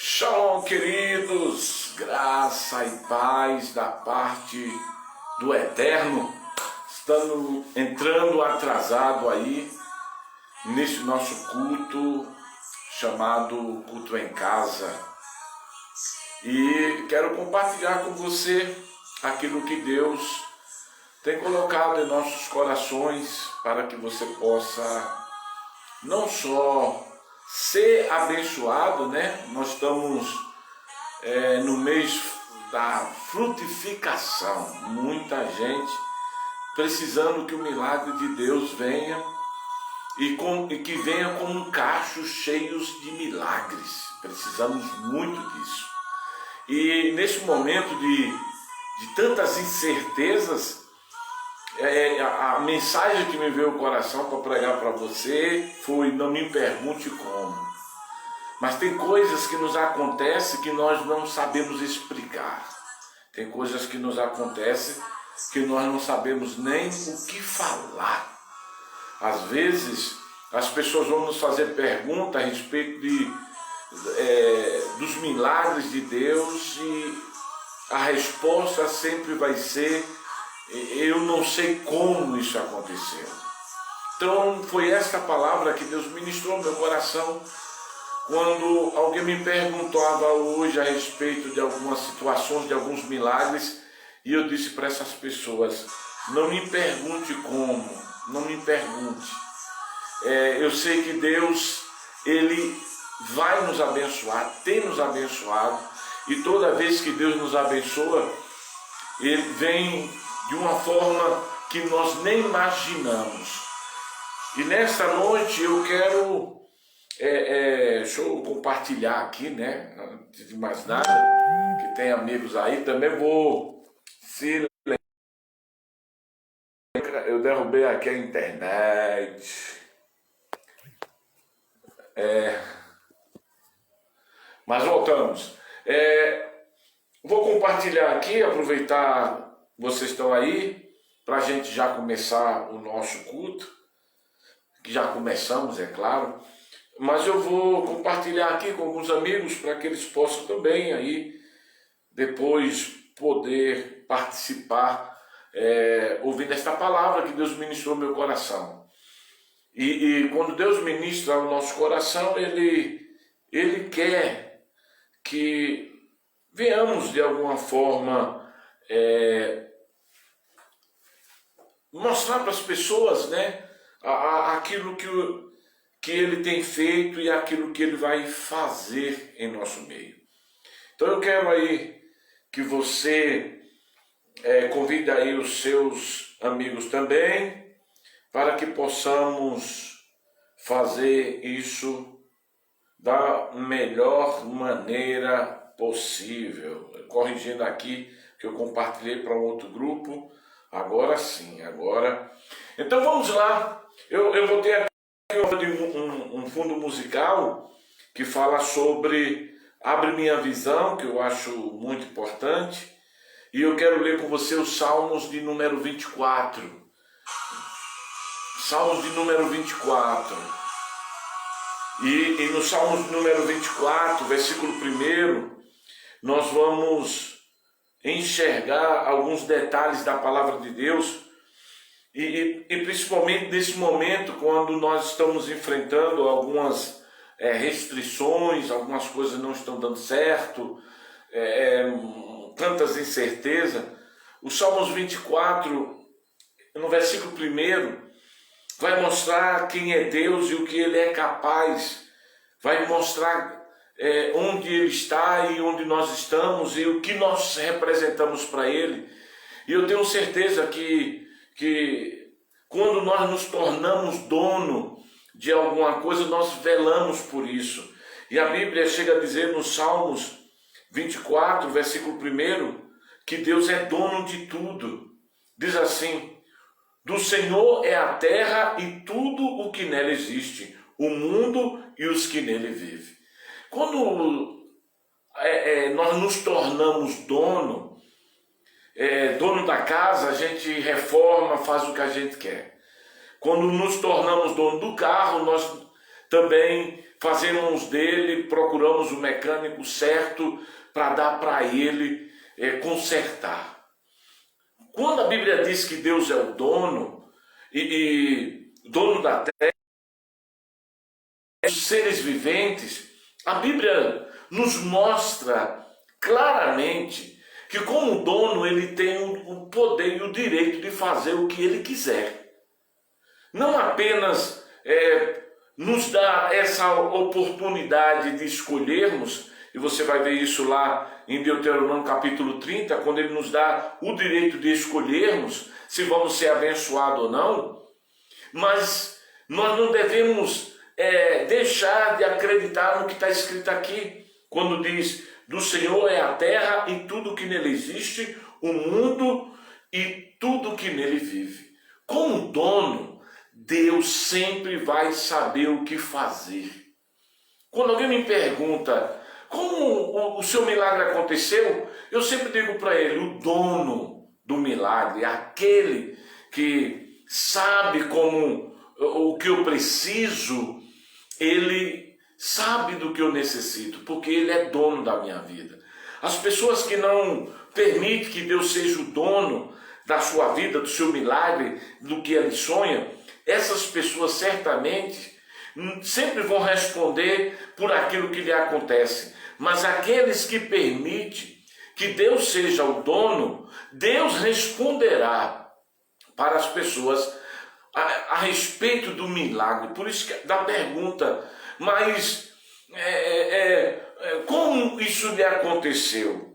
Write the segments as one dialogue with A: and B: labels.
A: Shalom, queridos, graça e paz da parte do Eterno. Estamos entrando atrasado aí nesse nosso culto chamado Culto em Casa. E quero compartilhar com você aquilo que Deus tem colocado em nossos corações para que você possa não só ser abençoado, né? Nós estamos no mês da frutificação. Muita gente precisando que o milagre de Deus venha e que venha com cachos cheios de milagres. Precisamos muito disso. E nesse momento de tantas incertezas, a mensagem que me veio ao coração para pregar para você foi: não me pergunte como. Mas tem coisas que nos acontecem que nós não sabemos explicar. Tem coisas que nos acontecem que nós não sabemos nem o que falar. Às vezes as pessoas vão nos fazer perguntas a respeito dos milagres de Deus e a resposta sempre vai ser: eu não sei como isso aconteceu. Então foi esta palavra que Deus ministrou no meu coração quando alguém me perguntava hoje a respeito de algumas situações, de alguns milagres, e eu disse para essas pessoas: não me pergunte como, não me pergunte. Eu sei que Deus, Ele vai nos abençoar, tem nos abençoado, e toda vez que Deus nos abençoa, Ele vem de uma forma que nós nem imaginamos. E nesta noite eu quero, deixa eu compartilhar aqui, né? Antes de mais nada, que tem amigos aí, também vou se lembrar. Eu derrubei aqui a internet. Mas voltamos. Vou compartilhar aqui, aproveitar vocês estão aí, para a gente já começar o nosso culto, que já começamos, é claro, mas eu vou compartilhar aqui com alguns amigos para que eles possam também aí depois poder participar, ouvindo esta palavra que Deus ministrou no meu coração. E quando Deus ministra o nosso coração, Ele quer que venhamos de alguma forma mostrar para as pessoas, né, aquilo que Ele tem feito e aquilo que Ele vai fazer em nosso meio. Então eu quero aí que você convide aí os seus amigos também, para que possamos fazer isso da melhor maneira possível. Corrigindo aqui que eu compartilhei para um outro grupo. Agora sim, agora. Então vamos lá. Eu vou ter aqui um fundo musical que fala sobre Abre Minha Visão, que eu acho muito importante. E eu quero ler com você os Salmos de número 24. Salmos de número 24. E no Salmos de número 24, versículo 1, nós vamos enxergar alguns detalhes da palavra de Deus e principalmente nesse momento quando nós estamos enfrentando algumas restrições, algumas coisas não estão dando certo, tantas incertezas. O Salmos 24, no versículo 1, vai mostrar quem é Deus e o que Ele é capaz, vai mostrar onde Ele está e onde nós estamos e o que nós representamos para Ele. E eu tenho certeza que quando nós nos tornamos dono de alguma coisa, nós velamos por isso. E a Bíblia chega a dizer nos Salmos 24, versículo 1, que Deus é dono de tudo. Diz assim: do Senhor é a terra e tudo o que nela existe, o mundo e os que nele vivem. Quando nós nos tornamos dono da casa, a gente reforma, faz o que a gente quer. Quando nos tornamos dono do carro, nós também fazemos dele, procuramos o mecânico certo para dar para ele consertar. Quando a Bíblia diz que Deus é o dono, e dono da terra, dos seres viventes, a Bíblia nos mostra claramente que como dono ele tem o poder e o direito de fazer o que ele quiser. Não apenas nos dá essa oportunidade de escolhermos, e você vai ver isso lá em Deuteronômio capítulo 30, quando ele nos dá o direito de escolhermos se vamos ser abençoados ou não, mas nós não devemos deixar de acreditar no que está escrito aqui, quando diz: do Senhor é a terra e tudo que nele existe, o mundo e tudo que nele vive. Como dono, Deus sempre vai saber o que fazer. Quando alguém me pergunta como o seu milagre aconteceu, eu sempre digo para ele: o dono do milagre, aquele que sabe como o que eu preciso, ele sabe do que eu necessito, porque ele é dono da minha vida. As pessoas que não permitem que Deus seja o dono da sua vida, do seu milagre, do que ele sonha, essas pessoas certamente sempre vão responder por aquilo que lhe acontece. Mas aqueles que permitem que Deus seja o dono, Deus responderá para as pessoas a respeito do milagre. Por isso que da pergunta: mas como isso lhe aconteceu?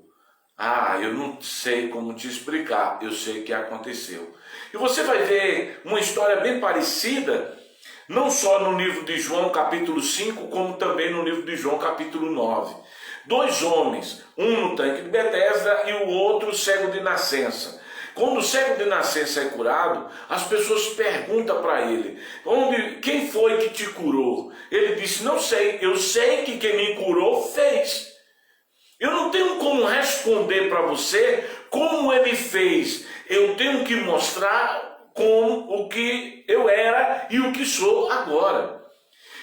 A: Eu não sei como te explicar, eu sei que aconteceu. E você vai ver uma história bem parecida, não só no livro de João capítulo 5, como também no livro de João capítulo 9. Dois homens, um no tanque de Betesda e o outro cego de nascença. Quando o cego de nascença é curado, as pessoas perguntam para ele: quem foi que te curou? Ele disse: não sei, eu sei que quem me curou fez. Eu não tenho como responder para você como ele fez. Eu tenho que mostrar como o que eu era e o que sou agora.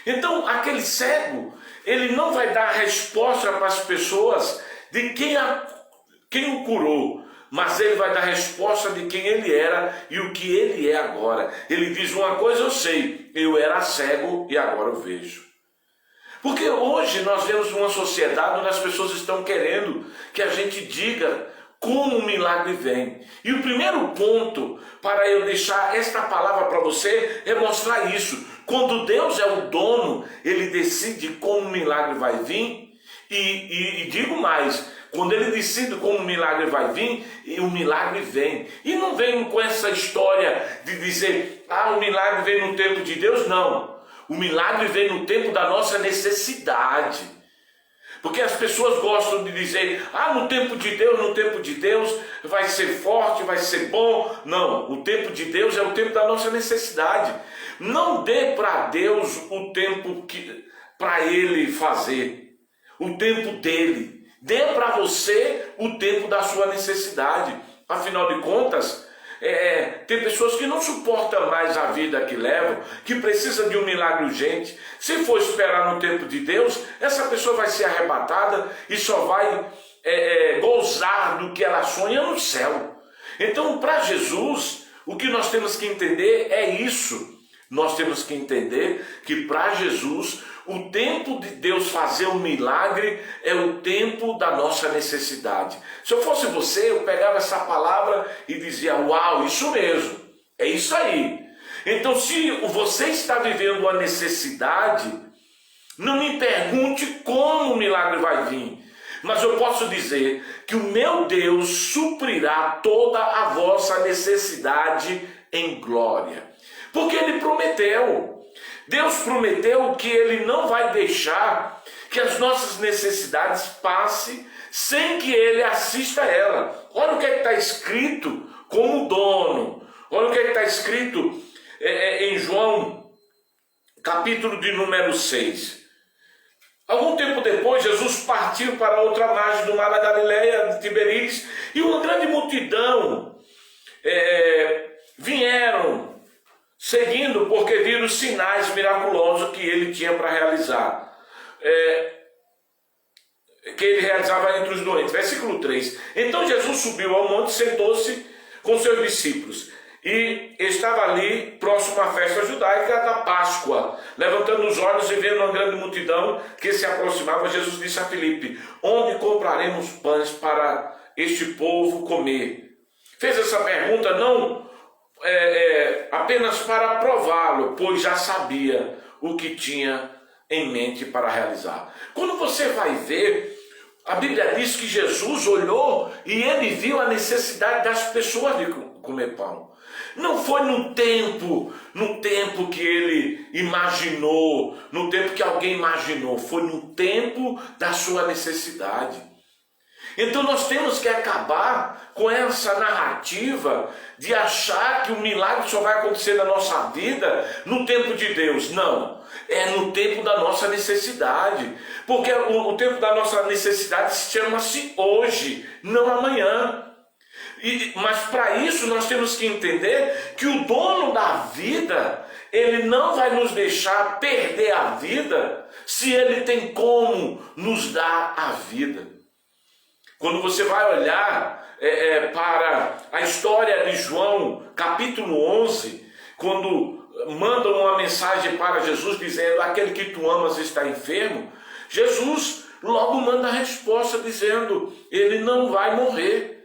A: Então, aquele cego, ele não vai dar resposta para as pessoas de quem o curou, mas ele vai dar resposta de quem ele era e o que ele é agora. Ele diz: uma coisa eu sei, eu era cego e agora eu vejo. Porque hoje nós vemos uma sociedade onde as pessoas estão querendo que a gente diga como o milagre vem. E o primeiro ponto para eu deixar esta palavra para você é mostrar isso. Quando Deus é o dono, ele decide como o milagre vai vir. E digo mais, quando ele decide como o milagre vai vir, o milagre vem. E não vem com essa história de dizer: o milagre vem no tempo de Deus. Não. O milagre vem no tempo da nossa necessidade. Porque as pessoas gostam de dizer: no tempo de Deus vai ser forte, vai ser bom. Não, o tempo de Deus é o tempo da nossa necessidade. Não dê para Deus o tempo para Ele fazer, o tempo dele. Dê para você o tempo da sua necessidade. Afinal de contas, tem pessoas que não suportam mais a vida que levam, que precisam de um milagre urgente. Se for esperar no tempo de Deus, essa pessoa vai ser arrebatada e só vai gozar do que ela sonha no céu. Então, para Jesus, o que nós temos que entender é isso. Nós temos que entender que para Jesus, o tempo de Deus fazer um milagre é o tempo da nossa necessidade. Se eu fosse você, eu pegava essa palavra e dizia: uau, isso mesmo, é isso aí. Então, se você está vivendo uma necessidade, não me pergunte como o milagre vai vir. Mas eu posso dizer que o meu Deus suprirá toda a vossa necessidade em glória. Porque Ele prometeu. Deus prometeu que Ele não vai deixar que as nossas necessidades passem sem que Ele assista a ela. Olha o que está escrito como dono. Olha o que está escrito em João, capítulo de número 6. Algum tempo depois, Jesus partiu para outra margem do mar da Galileia, de Tiberíades, e uma grande multidão vieram seguindo, porque viram os sinais miraculosos que ele tinha para realizar. Que ele realizava entre os doentes. Versículo 3. Então Jesus subiu ao monte e sentou-se com seus discípulos. E estava ali, próximo à festa judaica da Páscoa. Levantando os olhos e vendo uma grande multidão que se aproximava, Jesus disse a Filipe: onde compraremos pães para este povo comer? Fez essa pergunta não apenas para prová-lo, pois já sabia o que tinha em mente para realizar. Quando você vai ver, a Bíblia diz que Jesus olhou e ele viu a necessidade das pessoas de comer pão. Não foi no tempo que ele imaginou, no tempo que alguém imaginou, foi no tempo da sua necessidade. Então nós temos que acabar com essa narrativa de achar que o milagre só vai acontecer na nossa vida no tempo de Deus. Não, é no tempo da nossa necessidade. Porque o tempo da nossa necessidade chama-se hoje, não amanhã. Mas para isso nós temos que entender que o dono da vida, ele não vai nos deixar perder a vida se ele tem como nos dar a vida. Quando você vai olhar para a história de João, capítulo 11, quando mandam uma mensagem para Jesus dizendo: aquele que tu amas está enfermo, Jesus logo manda a resposta dizendo: ele não vai morrer.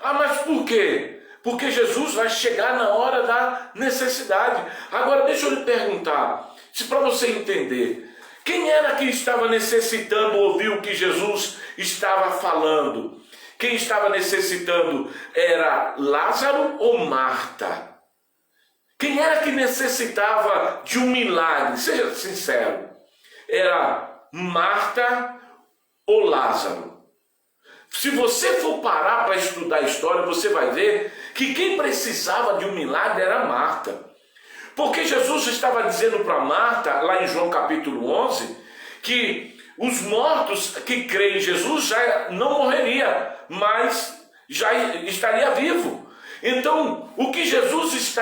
A: Ah, mas por quê? Porque Jesus vai chegar na hora da necessidade. Agora deixa eu lhe perguntar, se para você entender, quem era que estava necessitando ouvir o que Jesus estava falando? Quem estava necessitando era Lázaro ou Marta? Quem era que necessitava de um milagre? Seja sincero. Era Marta ou Lázaro? Se você for parar para estudar a história, você vai ver que quem precisava de um milagre era Marta. Porque Jesus estava dizendo para Marta, lá em João capítulo 11, que os mortos que creem em Jesus já não morreria, mas já estaria vivo. Então, o que Jesus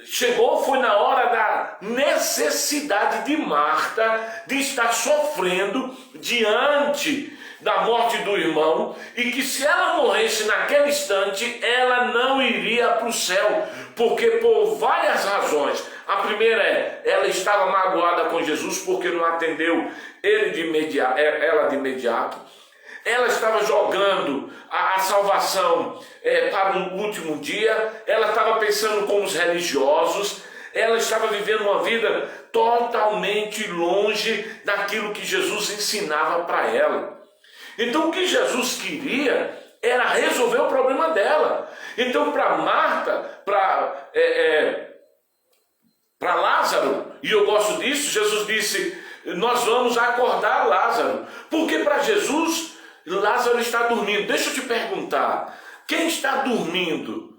A: chegou foi na hora da necessidade de Marta de estar sofrendo diante da morte do irmão, e que se ela morresse naquele instante, ela não iria para o céu, porque por várias razões. A primeira ela estava magoada com Jesus porque não atendeu ela de imediato. Ela estava jogando a salvação para o último dia. Ela estava pensando como os religiosos. Ela estava vivendo uma vida totalmente longe daquilo que Jesus ensinava para ela. Então o que Jesus queria era resolver o problema dela. Então para Marta, para Lázaro, e eu gosto disso, Jesus disse: nós vamos acordar Lázaro. Porque para Jesus, Lázaro está dormindo. Deixa eu te perguntar, quem está dormindo,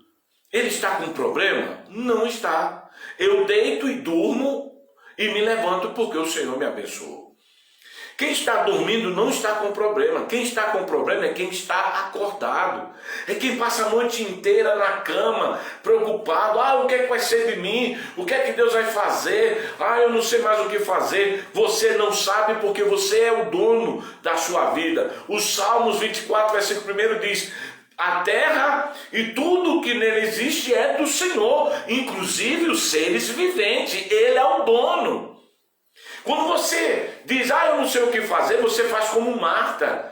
A: ele está com problema? Não está. Eu deito e durmo e me levanto porque o Senhor me abençoou. Quem está dormindo não está com problema. Quem está com problema é quem está acordado. É quem passa a noite inteira na cama, preocupado. O que é que vai ser de mim? O que é que Deus vai fazer? Eu não sei mais o que fazer. Você não sabe porque você é o dono da sua vida. Os Salmos 24, versículo 1 diz: a terra e tudo que nele existe é do Senhor, inclusive os seres viventes. Ele é o dono. Quando você diz: eu não sei o que fazer, você faz como Marta.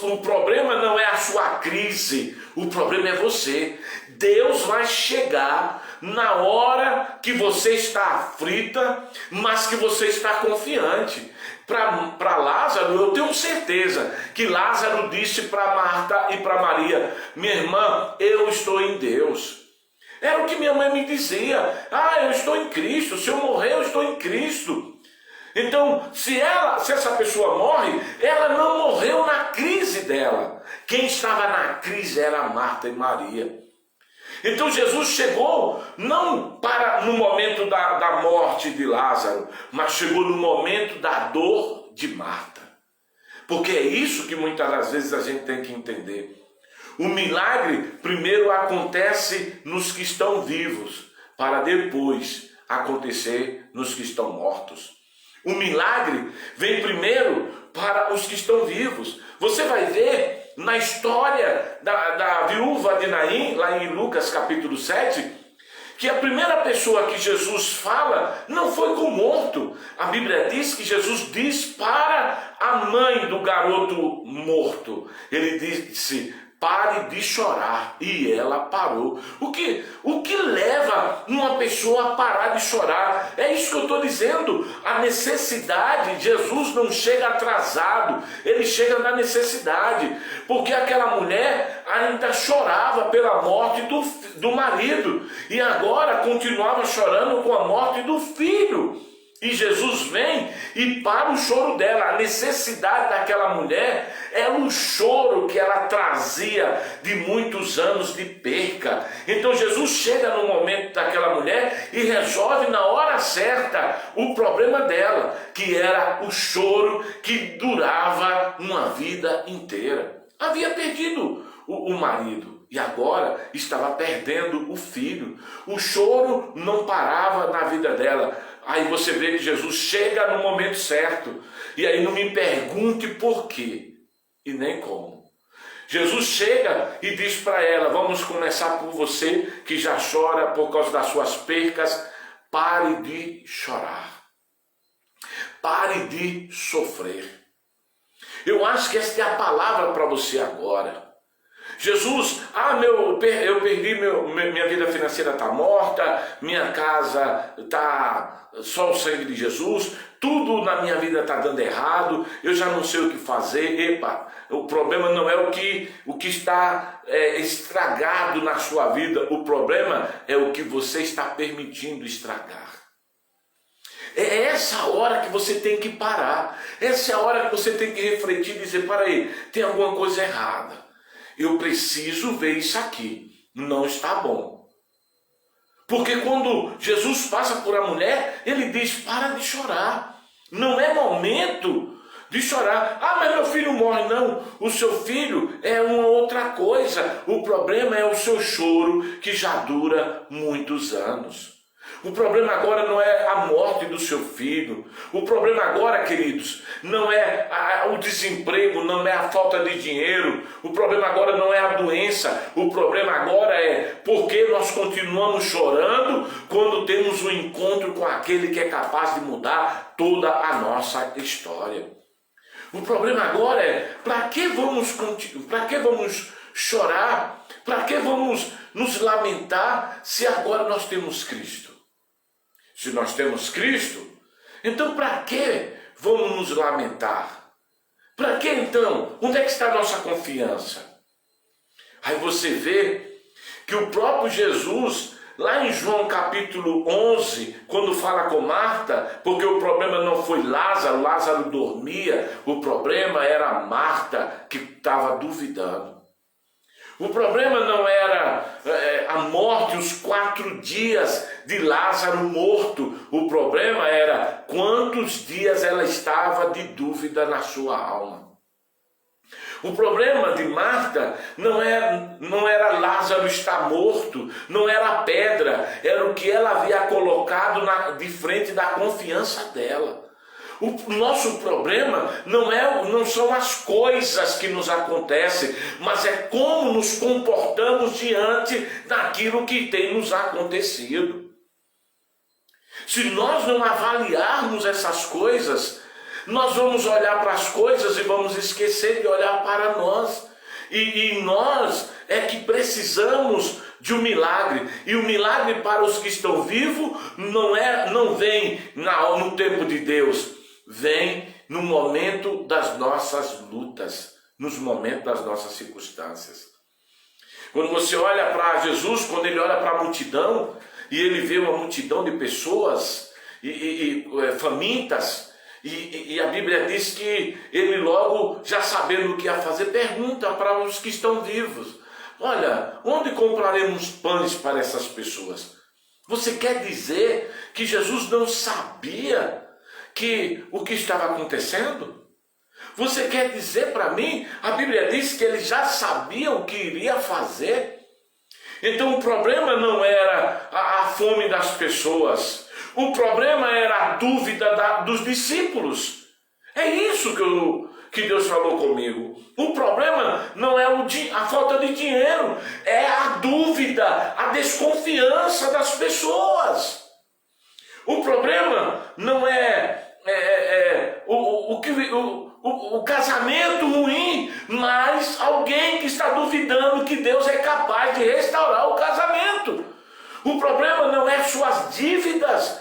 A: O problema não é a sua crise, o problema é você. Deus vai chegar na hora que você está aflita, mas que você está confiante. Para Lázaro, eu tenho certeza que Lázaro disse para Marta e para Maria: minha irmã, eu estou em Deus. Era o que minha mãe me dizia: eu estou em Cristo, se eu morrer eu estou em Cristo. Então, se essa pessoa morre, ela não morreu na crise dela. Quem estava na crise era Marta e Maria. Então Jesus chegou não no momento da morte de Lázaro, mas chegou no momento da dor de Marta. Porque é isso que muitas das vezes a gente tem que entender. O milagre primeiro acontece nos que estão vivos, para depois acontecer nos que estão mortos. O milagre vem primeiro para os que estão vivos. Você vai ver na história da viúva de Naim, lá em Lucas capítulo 7, que a primeira pessoa que Jesus fala não foi com o morto. A Bíblia diz que Jesus diz para a mãe do garoto morto. Ele disse: pare de chorar. E ela parou. O que leva uma pessoa a parar de chorar? É isso que eu estou dizendo. A necessidade, Jesus não chega atrasado, ele chega na necessidade. Porque aquela mulher ainda chorava pela morte do marido. E agora continuava chorando com a morte do filho. E Jesus vem e para o choro dela. A necessidade daquela mulher era o choro que ela trazia de muitos anos de perca. Então Jesus chega no momento daquela mulher e resolve na hora certa o problema dela, que era o choro que durava uma vida inteira. Havia perdido o marido e agora estava perdendo o filho. O choro não parava na vida dela. Aí você vê que Jesus chega no momento certo. E aí não me pergunte por quê e nem como. Jesus chega e diz para ela: vamos começar por você que já chora por causa das suas percas. Pare de chorar. Pare de sofrer. Eu acho que esta é a palavra para você agora. Jesus, eu perdi, minha vida financeira está morta, minha casa está só o sangue de Jesus, tudo na minha vida está dando errado, eu já não sei o que fazer. Epa, o problema não é o que está estragado na sua vida, o problema é o que você está permitindo estragar. É essa hora que você tem que parar, essa é a hora que você tem que refletir e dizer: para aí, tem alguma coisa errada. Eu preciso ver isso aqui, não está bom. Porque quando Jesus passa por a mulher, ele diz: para de chorar. Não é momento de chorar. Ah, mas meu filho morre. Não, o seu filho é uma outra coisa. O problema é o seu choro, que já dura muitos anos. O problema agora não é a morte do seu filho. O problema agora, queridos, não é o desemprego, não é a falta de dinheiro. O problema agora não é a doença. O problema agora é porque nós continuamos chorando quando temos um encontro com aquele que é capaz de mudar toda a nossa história. O problema agora é: para que vamos chorar? Para que vamos nos lamentar se agora nós temos Cristo? Se nós temos Cristo, então para que vamos nos lamentar? Para que então? Onde é que está a nossa confiança? Aí você vê que o próprio Jesus, lá em João capítulo 11, quando fala com Marta, porque o problema não foi Lázaro, Lázaro dormia, o problema era Marta que estava duvidando. O problema não era a morte, os 4 dias de Lázaro morto. O problema era quantos dias ela estava de dúvida na sua alma. O problema de Marta não era Lázaro estar morto, não era a pedra, era o que ela havia colocado de frente da confiança dela. O nosso problema não são as coisas que nos acontecem, mas é como nos comportamos diante daquilo que tem nos acontecido. Se nós não avaliarmos essas coisas, nós vamos olhar para as coisas e vamos esquecer de olhar para nós. E nós é que precisamos de um milagre. E o milagre para os que estão vivos não vem no tempo de Deus. Vem no momento das nossas lutas, nos momentos das nossas circunstâncias. Quando você olha para Jesus, quando ele olha para a multidão, e ele vê uma multidão de pessoas famintas, e a Bíblia diz que ele logo, já sabendo o que ia fazer, pergunta para os que estão vivos: olha, onde compraremos pães para essas pessoas? Você quer dizer que Jesus não sabia o que estava acontecendo? Você quer dizer para mim, a Bíblia diz que ele já sabia o que iria fazer? Então o problema não era a fome das pessoas, o problema era a dúvida dos discípulos. É isso que Deus falou comigo. O problema não é a falta de dinheiro, é a dúvida, a desconfiança das pessoas. O problema não é o casamento ruim, mas alguém que está duvidando que Deus é capaz de restaurar o casamento. O problema não é suas dívidas.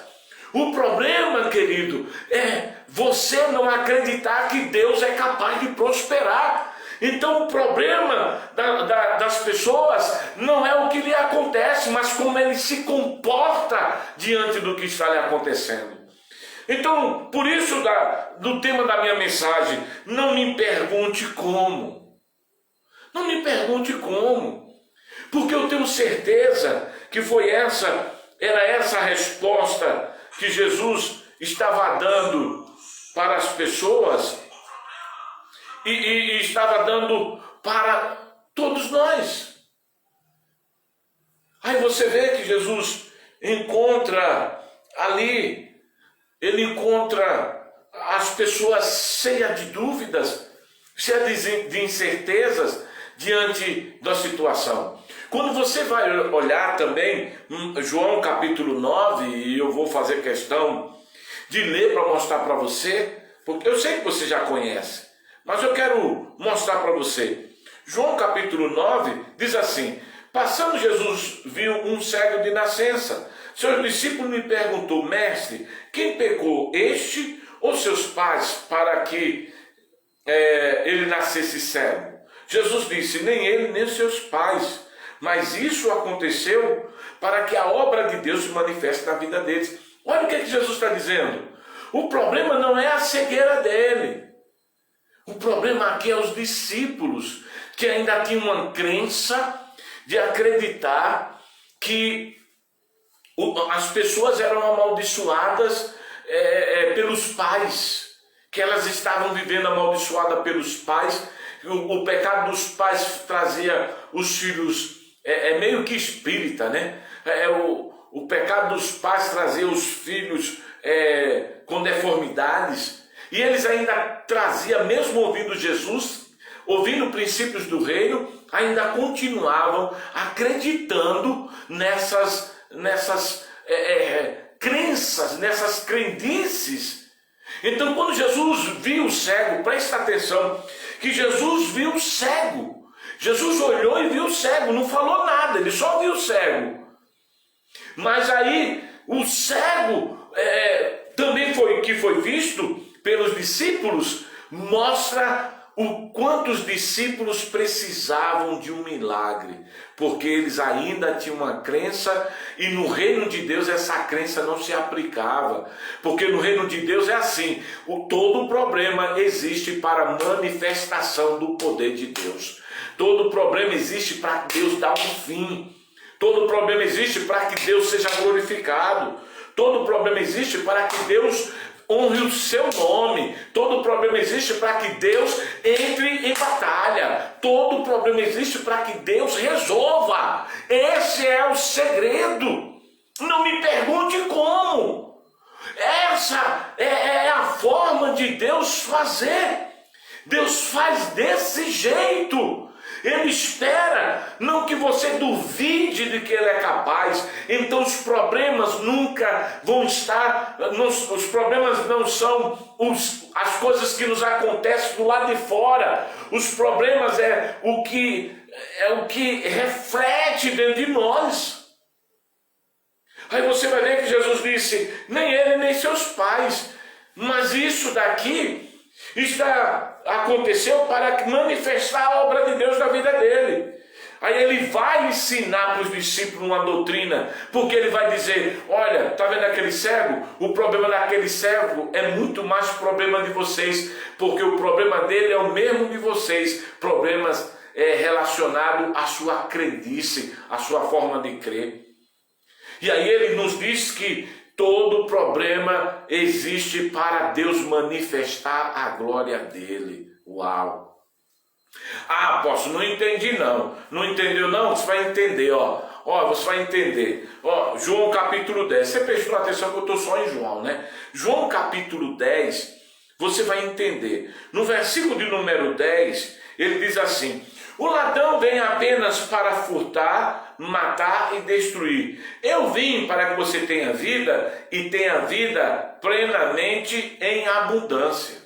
A: O problema, querido, é você não acreditar que Deus é capaz de prosperar. Então o problema das pessoas não é o que lhe acontece, mas como ele se comporta diante do que está lhe acontecendo. Então, por isso do tema da minha mensagem, não me pergunte como. Não me pergunte como. Porque eu tenho certeza que era essa a resposta que Jesus estava dando para as pessoas e estava dando para todos nós. Aí você vê que Jesus encontra ali, ele encontra as pessoas cheias de dúvidas, cheias de incertezas diante da situação. Quando você vai olhar também João capítulo 9, e eu vou fazer questão de ler para mostrar para você, porque eu sei que você já conhece, mas eu quero mostrar para você. João capítulo 9 diz assim: passando Jesus viu um cego de nascença. Seus discípulos me perguntou: mestre, quem pecou, este ou seus pais, para que ele nascesse cego? Jesus disse: nem ele, nem seus pais, mas isso aconteceu para que a obra de Deus se manifeste na vida deles. Olha o que Jesus está dizendo. O problema não é a cegueira dele. O problema aqui é os discípulos, que ainda tinham uma crença de acreditar que as pessoas eram amaldiçoadas pelos pais, que elas estavam vivendo amaldiçoadas pelos pais. O pecado dos pais trazia os filhos, meio que espírita, né? O pecado dos pais trazia os filhos com deformidades, e eles ainda traziam, mesmo ouvindo Jesus, ouvindo princípios do reino, ainda continuavam acreditando nessas crenças, nessas crendices. Então, quando Jesus viu o cego, presta atenção, que Jesus viu o cego. Jesus olhou e viu o cego, não falou nada, ele só viu o cego. Mas aí, o cego também foi visto pelos discípulos, mostra o quanto os discípulos precisavam de um milagre, porque eles ainda tinham uma crença, e no reino de Deus essa crença não se aplicava, porque no reino de Deus é assim, todo problema existe para a manifestação do poder de Deus, todo problema existe para que Deus dê um fim, todo problema existe para que Deus seja glorificado, todo problema existe para que Deus honre o seu nome. Todo problema existe para que Deus entre em batalha. Todo problema existe para que Deus resolva. Esse é o segredo. Não me pergunte como. Essa é a forma de Deus fazer. Deus faz desse jeito. Ele espera, não que você duvide de que Ele é capaz. Então os problemas nunca vão estar, os problemas não são as coisas que nos acontecem do lado de fora. Os problemas é o que reflete dentro de nós. Aí você vai ver que Jesus disse, nem ele nem seus pais, mas isso daqui aconteceu para manifestar a obra de Deus na vida dele. Aí ele vai ensinar para os discípulos uma doutrina, porque ele vai dizer, olha, está vendo aquele cego? O problema daquele cego é muito mais problema de vocês, porque o problema dele é o mesmo de vocês, problemas relacionados à sua crendice, à sua forma de crer. E aí ele nos diz que todo problema existe para Deus manifestar a glória dele. Uau! Ah, apóstolo, não entendi não. Não entendeu não? Você vai entender, ó. Você vai entender. João capítulo 10. Você prestou atenção que eu estou só em João, né? João capítulo 10, você vai entender. No versículo de número 10, ele diz assim: o ladrão vem apenas para furtar, matar e destruir. Eu vim para que você tenha vida e tenha vida plenamente em abundância.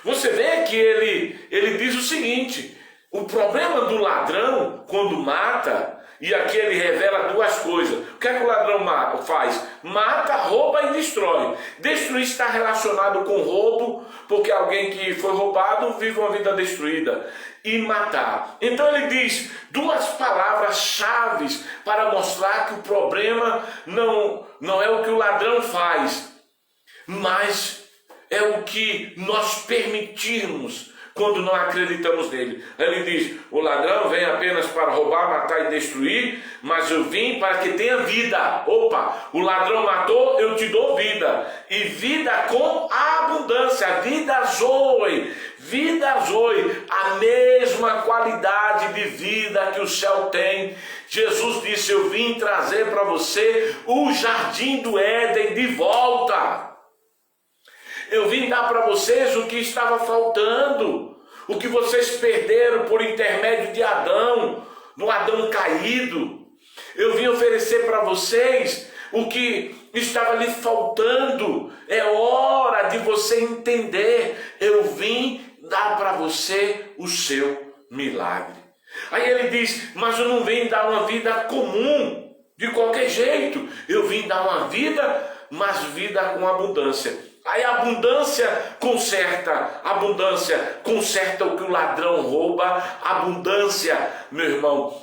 A: Você vê que ele diz o seguinte: o problema do ladrão, quando mata, e aqui ele revela duas coisas. O que é que o ladrão faz? Mata, rouba e destrói. Destruir está relacionado com roubo, porque alguém que foi roubado vive uma vida destruída. E matar. Então ele diz duas palavras-chave para mostrar que o problema não é o que o ladrão faz, mas é o que nós permitirmos quando não acreditamos nele. Ele diz: o ladrão vem apenas para roubar, matar e destruir, mas eu vim para que tenha vida. O ladrão matou, eu te dou vida, e vida com abundância, vida zoe, a mesma qualidade de vida que o céu tem. Jesus disse: eu vim trazer para você o jardim do Éden de volta. Eu vim dar para vocês o que estava faltando, o que vocês perderam por intermédio de Adão, no Adão caído. Eu vim oferecer para vocês o que estava lhe faltando. É hora de você entender. Eu vim dar para você o seu milagre. Aí ele diz: mas eu não vim dar uma vida comum, de qualquer jeito. Eu vim dar uma vida, mas vida com abundância. Aí a abundância conserta o que o ladrão rouba. A abundância, meu irmão,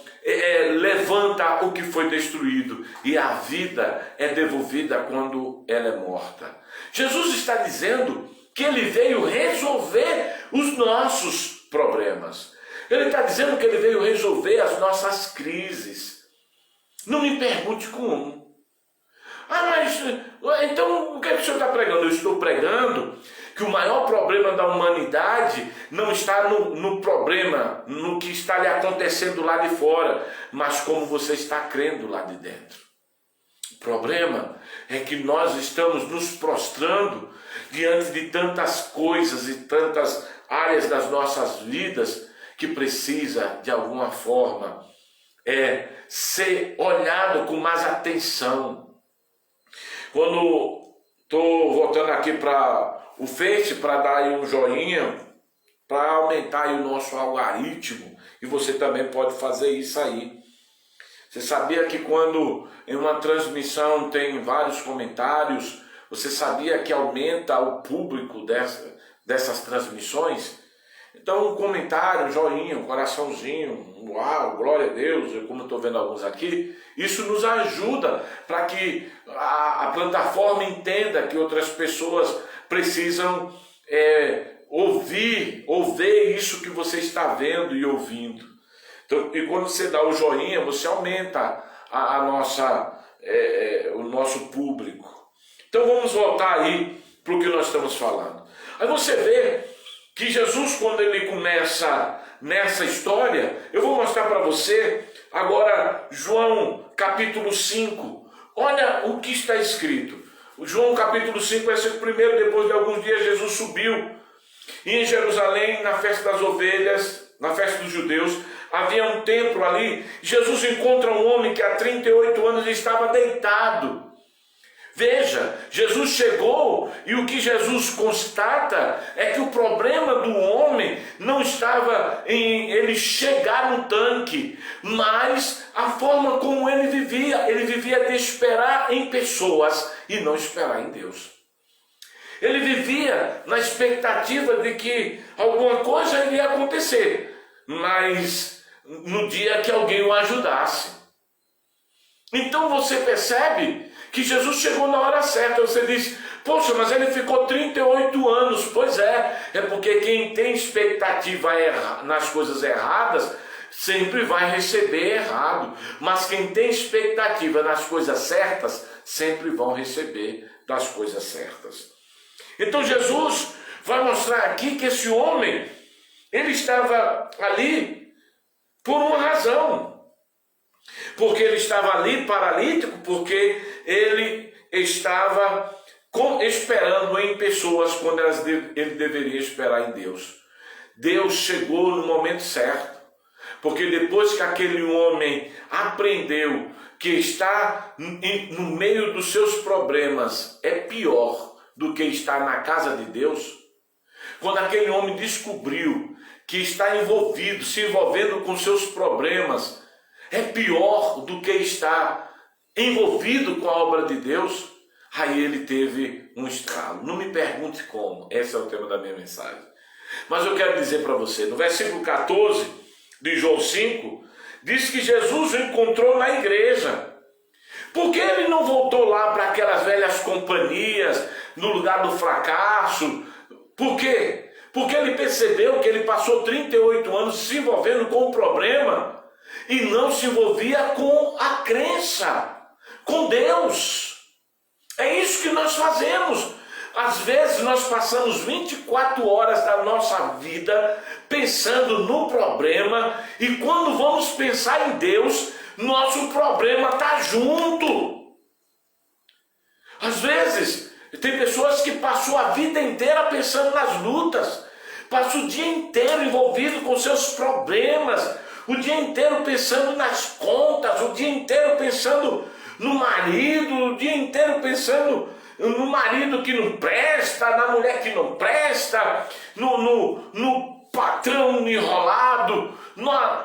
A: levanta o que foi destruído. E a vida é devolvida quando ela é morta. Jesus está dizendo que ele veio resolver os nossos problemas. Ele está dizendo que ele veio resolver as nossas crises. Não me pergunte como. Mas então o que é que o senhor está pregando? Eu estou pregando que o maior problema da humanidade não está no problema, no que está lhe acontecendo lá de fora, mas como você está crendo lá de dentro. O problema é que nós estamos nos prostrando diante de tantas coisas e tantas áreas das nossas vidas que precisa, de alguma forma, ser olhado com mais atenção. Quando estou voltando aqui para o Face, para dar aí um joinha, para aumentar aí o nosso algoritmo, e você também pode fazer isso aí. Você sabia que quando em uma transmissão tem vários comentários, você sabia que aumenta o público dessas transmissões? Então um comentário, um joinha, um coraçãozinho, um uau, glória a Deus, como eu estou vendo alguns aqui, isso nos ajuda para que a plataforma entenda que outras pessoas precisam ouvir ou ver isso que você está vendo e ouvindo. Então, e quando você dá o joinha, você aumenta o nosso público. Então vamos voltar aí para o que nós estamos falando. Aí você vê que Jesus, quando ele começa nessa história, eu vou mostrar para você agora João capítulo 5. Olha o que está escrito. João capítulo 5, versículo 1, depois de alguns dias Jesus subiu. E em Jerusalém, na festa das ovelhas, na festa dos judeus, havia um templo ali. Jesus encontra um homem que há 38 anos estava deitado. Veja, Jesus chegou e o que Jesus constata é que o problema do homem não estava em ele chegar no tanque, mas a forma como ele vivia de esperar em pessoas e não esperar em Deus. Ele vivia na expectativa de que alguma coisa iria acontecer, mas no dia que alguém o ajudasse. Então você percebe que Jesus chegou na hora certa. Você diz: poxa, mas ele ficou 38 anos. Pois é porque quem tem expectativa nas coisas erradas sempre vai receber errado. Mas quem tem expectativa nas coisas certas sempre vão receber das coisas certas. Então Jesus vai mostrar aqui que esse homem, ele estava ali por uma razão. Porque ele estava ali paralítico, porque ele estava esperando em pessoas quando ele deveria esperar em Deus. Deus chegou no momento certo, porque depois que aquele homem aprendeu que estar no meio dos seus problemas é pior do que estar na casa de Deus, quando aquele homem descobriu que está se envolvendo com seus problemas, é pior do que estar envolvido com a obra de Deus, aí ele teve um estralo. Não me pergunte como, esse é o tema da minha mensagem. Mas eu quero dizer para você, no versículo 14 de João 5, diz que Jesus o encontrou na igreja. Por que ele não voltou lá para aquelas velhas companhias, no lugar do fracasso? Por quê? Porque ele percebeu que ele passou 38 anos se envolvendo com o problema e não se envolvia com a crença, com Deus. É isso que nós fazemos. Às vezes nós passamos 24 horas da nossa vida pensando no problema e quando vamos pensar em Deus, nosso problema está junto. Às vezes tem pessoas que passam a vida inteira pensando nas lutas, passam o dia inteiro envolvido com seus problemas, o dia inteiro pensando nas contas, o dia inteiro pensando no marido, o dia inteiro pensando no marido que não presta, na mulher que não presta, no patrão enrolado.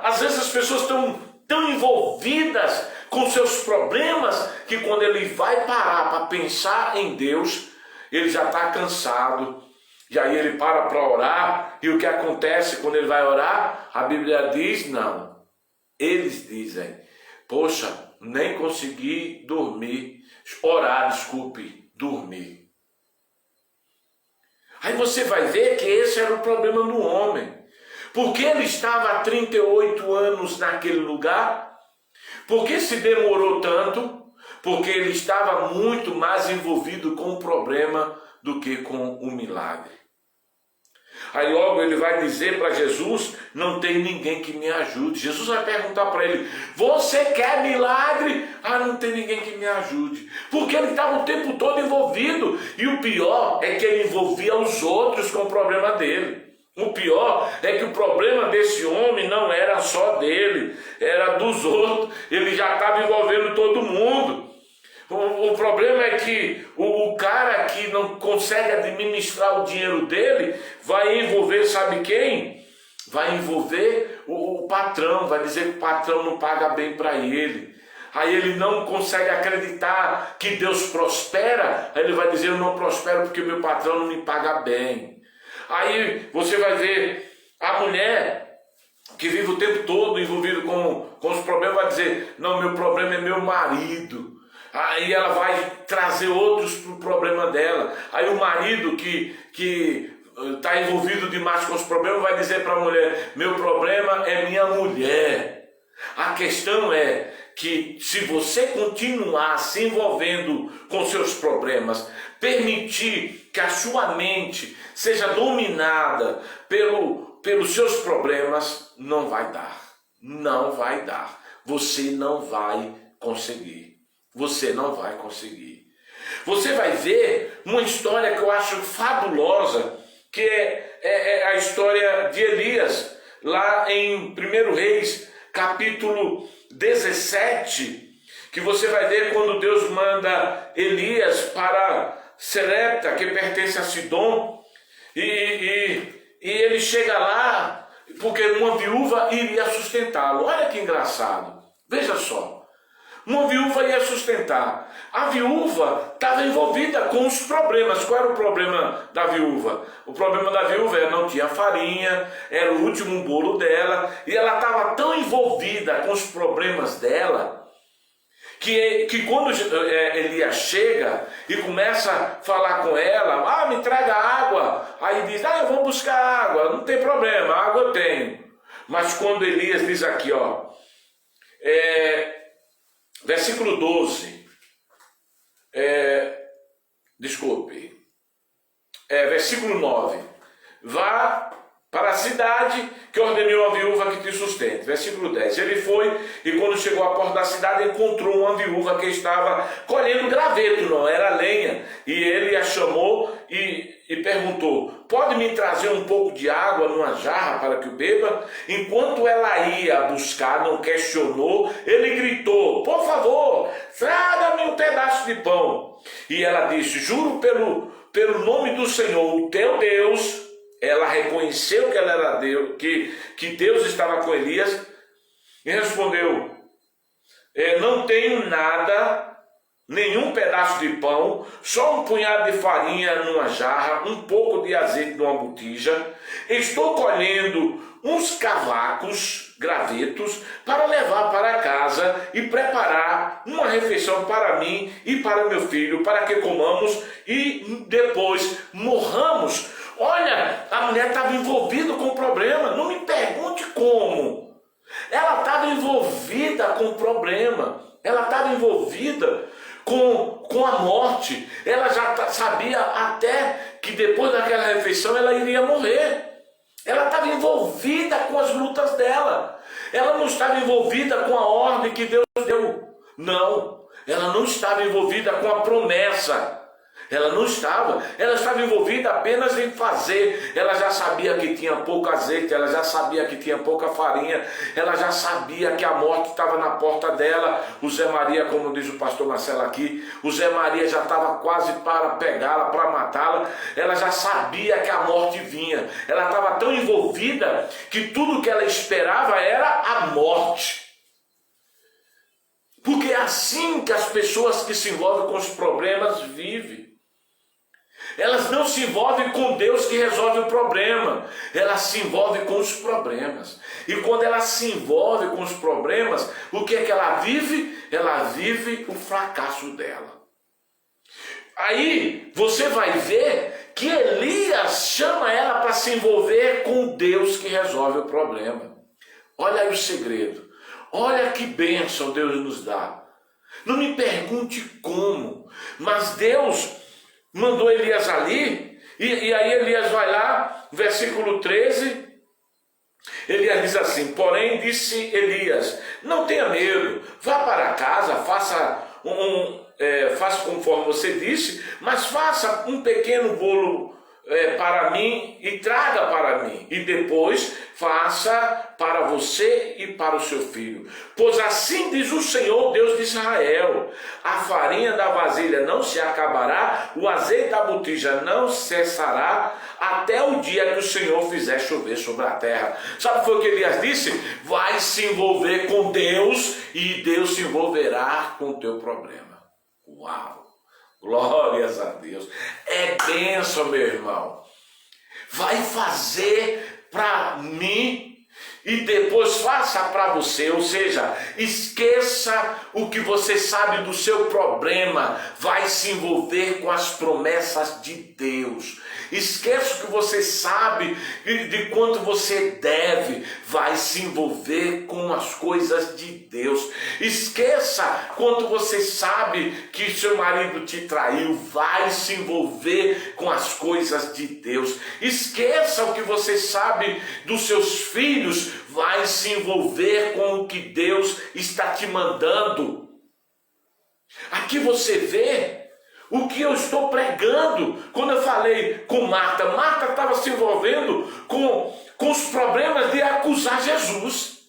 A: Às vezes as pessoas estão tão envolvidas com seus problemas que quando ele vai parar para pensar em Deus, ele já está cansado. E aí ele para orar, e o que acontece quando ele vai orar? A Bíblia diz, não. Eles dizem, poxa, nem consegui dormir, dormir. Aí você vai ver que esse era o problema do homem. Porque ele estava há 38 anos naquele lugar? Por que se demorou tanto? Porque ele estava muito mais envolvido com o problema do que com o milagre. Aí logo ele vai dizer para Jesus, não tem ninguém que me ajude. Jesus vai perguntar para ele, você quer milagre? Ah, não tem ninguém que me ajude. Porque ele estava o tempo todo envolvido. E o pior é que ele envolvia os outros com o problema dele. O pior é que o problema desse homem não era só dele, era dos outros. Ele já estava envolvendo todo mundo. O problema é que o cara que não consegue administrar o dinheiro dele vai envolver, sabe quem? Vai envolver o patrão, vai dizer que o patrão não paga bem para ele. Aí ele não consegue acreditar que Deus prospera, aí ele vai dizer, eu não prospero porque meu patrão não me paga bem. Aí você vai ver a mulher que vive o tempo todo envolvido com os problemas, vai dizer, não, meu problema é meu marido. Aí ela vai trazer outros para o problema dela. Aí o marido que está envolvido demais com os problemas vai dizer para a mulher, meu problema é minha mulher. A questão é que se você continuar se envolvendo com seus problemas, permitir que a sua mente seja dominada pelos seus problemas, não vai dar. Não vai dar. Você não vai conseguir. Você não vai conseguir. Você vai ver uma história que eu acho fabulosa, que é a história de Elias, lá em 1 Reis, capítulo 17, que você vai ver quando Deus manda Elias para Serepta, que pertence a Sidom, e ele chega lá, porque uma viúva iria sustentá-lo. Olha que engraçado, veja só. Uma viúva ia sustentar. A viúva estava envolvida com os problemas. Qual era o problema da viúva? O problema da viúva era não tinha farinha, era o último bolo dela, e ela estava tão envolvida com os problemas dela, que quando Elias chega e começa a falar com ela, me traga água, aí diz, eu vou buscar água, não tem problema, água eu tenho. Mas quando Elias diz aqui, versículo 12, versículo 9, vá para a cidade que ordenou a viúva que te sustente. Versículo 10. Ele foi e quando chegou à porta da cidade encontrou uma viúva que estava colhendo graveto, não era lenha. E ele a chamou e perguntou: pode me trazer um pouco de água numa jarra para que eu beba? Enquanto ela ia buscar, não questionou, ele gritou: por favor, traga-me um pedaço de pão. E ela disse: juro pelo nome do Senhor, o teu Deus. Ela reconheceu que ela era Deus, que Deus estava com Elias, e respondeu: não tenho nada, nenhum pedaço de pão, só um punhado de farinha numa jarra, um pouco de azeite numa botija. Estou colhendo uns cavacos, gravetos, para levar para casa e preparar uma refeição para mim e para meu filho, para que comamos e depois morramos. Olha, a mulher estava envolvida com o problema, não me pergunte como. Ela estava envolvida com o problema, ela estava envolvida com a morte. Ela já sabia até que depois daquela refeição ela iria morrer. Ela estava envolvida com as lutas dela. Ela não estava envolvida com a ordem que Deus deu. Não, ela não estava envolvida com a promessa. Ela não estava, ela estava envolvida apenas em fazer. Ela já sabia que tinha pouco azeite, ela já sabia que tinha pouca farinha, ela já sabia que a morte estava na porta dela. O Zé Maria, como diz o pastor Marcelo aqui, o Zé Maria já estava quase para pegá-la, para matá-la. Ela já sabia que a morte vinha. Ela estava tão envolvida que tudo que ela esperava era a morte. Porque é assim que as pessoas que se envolvem com os problemas vivem. Elas não se envolvem com Deus que resolve o problema. Elas se envolvem com os problemas. E quando ela se envolve com os problemas, o que é que ela vive? Ela vive o fracasso dela. Aí você vai ver que Elias chama ela para se envolver com Deus que resolve o problema. Olha aí o segredo. Olha que bênção Deus nos dá. Não me pergunte como, mas Deus mandou Elias ali, e aí Elias vai lá, versículo 13, Elias diz assim: porém disse Elias, não tenha medo, vá para casa, faça conforme você disse, mas faça um pequeno bolo para mim e traga para mim, e depois faça para você e para o seu filho. Pois assim diz o Senhor, Deus de Israel: a farinha da vasilha não se acabará, o azeite da botija não cessará, até o dia que o Senhor fizer chover sobre a terra. Sabe o que foi o que Elias disse? Vai se envolver com Deus e Deus se envolverá com o teu problema. Uau! Glórias a Deus. É bênção, meu irmão. Vai fazer para mim e depois faça para você. Ou seja, esqueça o que você sabe do seu problema. Vai se envolver com as promessas de Deus. Esqueça o que você sabe de quanto você deve. Vai se envolver com as coisas de Deus. Esqueça quanto você sabe que seu marido te traiu. Vai se envolver com as coisas de Deus. Esqueça o que você sabe dos seus filhos. Vai se envolver com o que Deus está te mandando. Aqui você vê o que eu estou pregando. Quando eu falei com Marta, Marta estava se envolvendo com os problemas de acusar Jesus.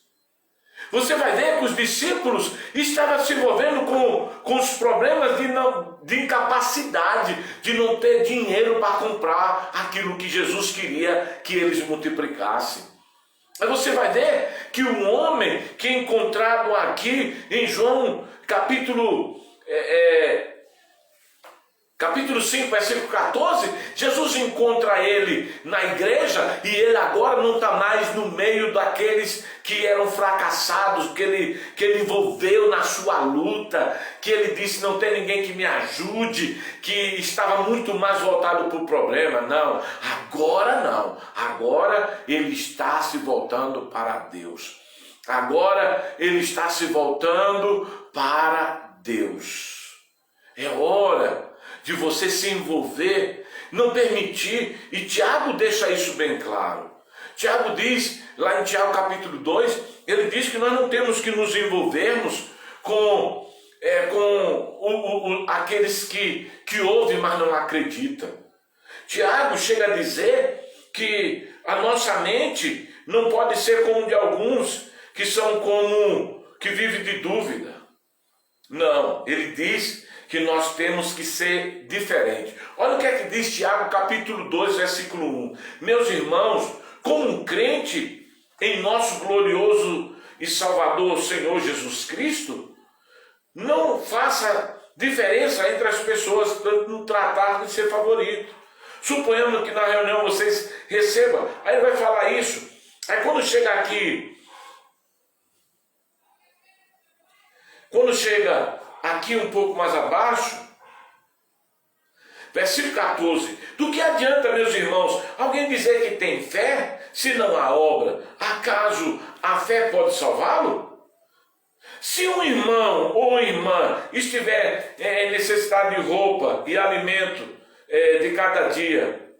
A: Você vai ver que os discípulos estavam se envolvendo com os problemas de incapacidade, de não ter dinheiro para comprar aquilo que Jesus queria que eles multiplicassem. Aí você vai ver que o homem que é encontrado aqui em João capítulo 5, versículo 14, Jesus encontra ele na igreja e ele agora não está mais no meio daqueles que eram fracassados, que ele envolveu na sua luta, que ele disse não tem ninguém que me ajude, que estava muito mais voltado para o problema. Não, agora ele está se voltando para Deus. Agora ele está se voltando para Deus. É hora de você se envolver, não permitir, e Tiago deixa isso bem claro. Tiago diz, lá em Tiago capítulo 2, ele diz que nós não temos que nos envolvermos com aqueles que ouvem, mas não acreditam. Tiago chega a dizer que a nossa mente não pode ser como de alguns que vivem de dúvida. Não, ele diz que nós temos que ser diferentes. Olha o que é que diz Tiago capítulo 2, versículo 1. Meus irmãos, como um crente em nosso glorioso e Salvador Senhor Jesus Cristo, não faça diferença entre as pessoas no tratar de ser favorito. Suponhamos que na reunião vocês recebam, aí ele vai falar isso. Aí quando chega aqui um pouco mais abaixo, versículo 14, do que adianta, meus irmãos, alguém dizer que tem fé, se não há obra? Acaso a fé pode salvá-lo? Se um irmão ou uma irmã estiver em necessidade de roupa e alimento de cada dia,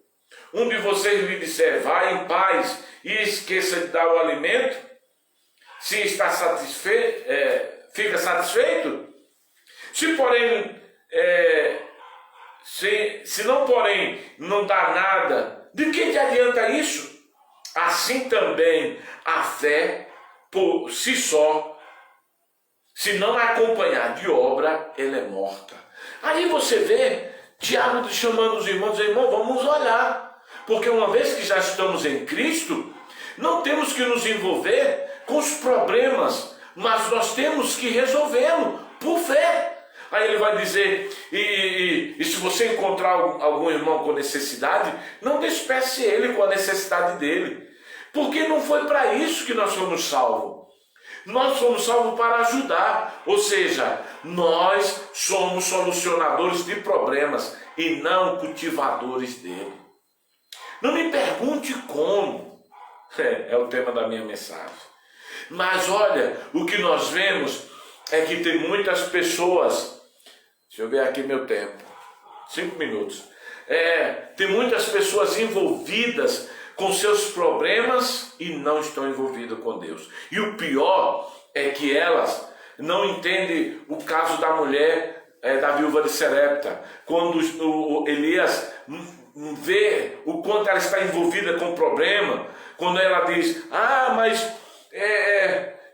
A: um de vocês lhe disser, vá em paz e esqueça de dar o alimento, se está satisfeito, fica satisfeito? Se porém, se não porém não dá nada, de que adianta isso? Assim também a fé por si só, se não acompanhar de obra, ela é morta. Aí você vê Tiago chamando os irmãos, irmão, vamos olhar, porque uma vez que já estamos em Cristo, não temos que nos envolver com os problemas, mas nós temos que resolvê-lo por fé. Aí ele vai dizer, e se você encontrar algum irmão com necessidade, não despece ele com a necessidade dele, porque não foi para isso que nós fomos salvos. Nós somos salvos para ajudar, ou seja, nós somos solucionadores de problemas e não cultivadores dele. Não me pergunte como, é o tema da minha mensagem. Mas olha, o que nós vemos é que tem muitas pessoas, deixa eu ver aqui meu tempo, 5 minutos. Tem muitas pessoas envolvidas com seus problemas e não estão envolvidas com Deus. E o pior é que elas não entendem o caso da mulher, da viúva de Serepta. Quando o Elias vê o quanto ela está envolvida com o problema, quando ela diz, mas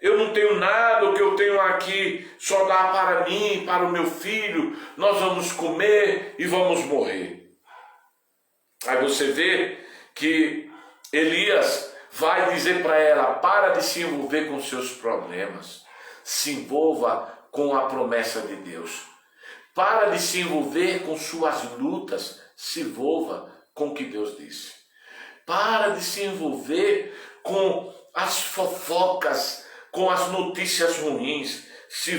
A: eu não tenho nada, o que eu tenho aqui só dá para mim, para o meu filho, nós vamos comer e vamos morrer. Aí você vê que Elias vai dizer para ela, para de se envolver com seus problemas, se envolva com a promessa de Deus. Para de se envolver com suas lutas, se envolva com o que Deus disse. Para de se envolver com as fofocas, com as notícias ruins, se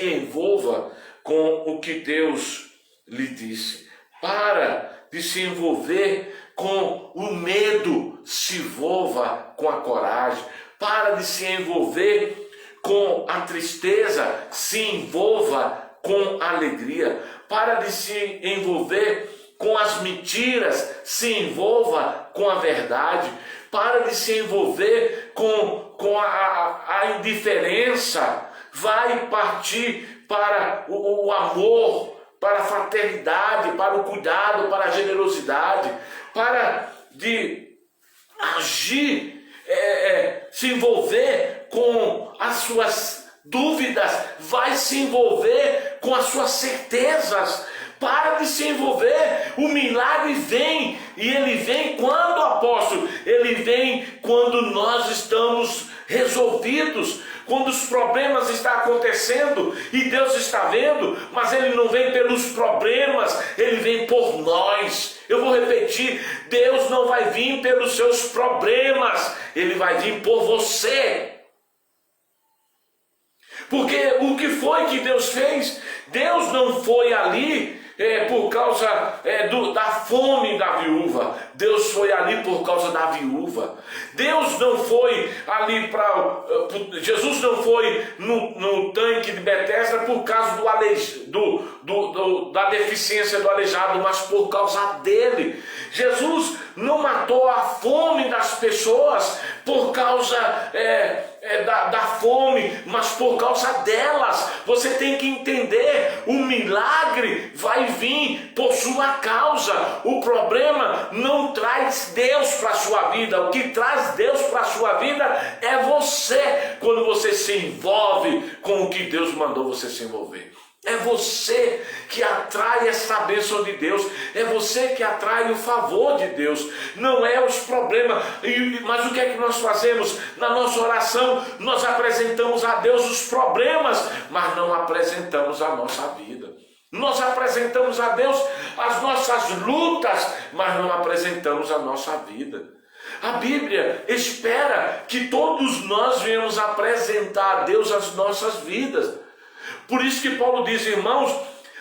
A: envolva com o que Deus lhe disse. Para de se envolver com o medo, se envolva com a coragem. Para de se envolver com a tristeza, se envolva com a alegria. Para de se envolver com as mentiras, se envolva com a verdade. Para de se envolver com a indiferença. Vai partir para o amor, para a fraternidade, para o cuidado, para a generosidade. Para de agir, se envolver com as suas dúvidas, vai se envolver com as suas certezas. Para de se envolver, o milagre vem, e ele vem quando, apóstolo? Ele vem quando nós estamos resolvidos, quando os problemas estão acontecendo e Deus está vendo, mas ele não vem pelos problemas, ele vem por nós. Eu vou repetir, Deus não vai vir pelos seus problemas, ele vai vir por você. Porque o que foi que Deus fez? Deus não foi ali por causa da fome da viúva. Deus foi ali por causa da viúva. Deus não foi ali Jesus não foi no tanque de Betesda por causa da deficiência do aleijado, mas por causa dele. Jesus não matou a fome das pessoas por causa da fome, mas por causa delas. Você tem que entender, o milagre vai vir por sua causa. O problema não traz Deus para a sua vida. O que traz Deus para a sua vida é você, quando você se envolve com o que Deus mandou você se envolver. É você que atrai essa bênção de Deus. É você que atrai o favor de Deus. Não é os problemas. Mas o que é que nós fazemos? Na nossa oração, nós apresentamos a Deus os problemas, mas não apresentamos a nossa vida. Nós apresentamos a Deus as nossas lutas, mas não apresentamos a nossa vida. A Bíblia espera que todos nós venhamos apresentar a Deus as nossas vidas. Por isso que Paulo diz, irmãos,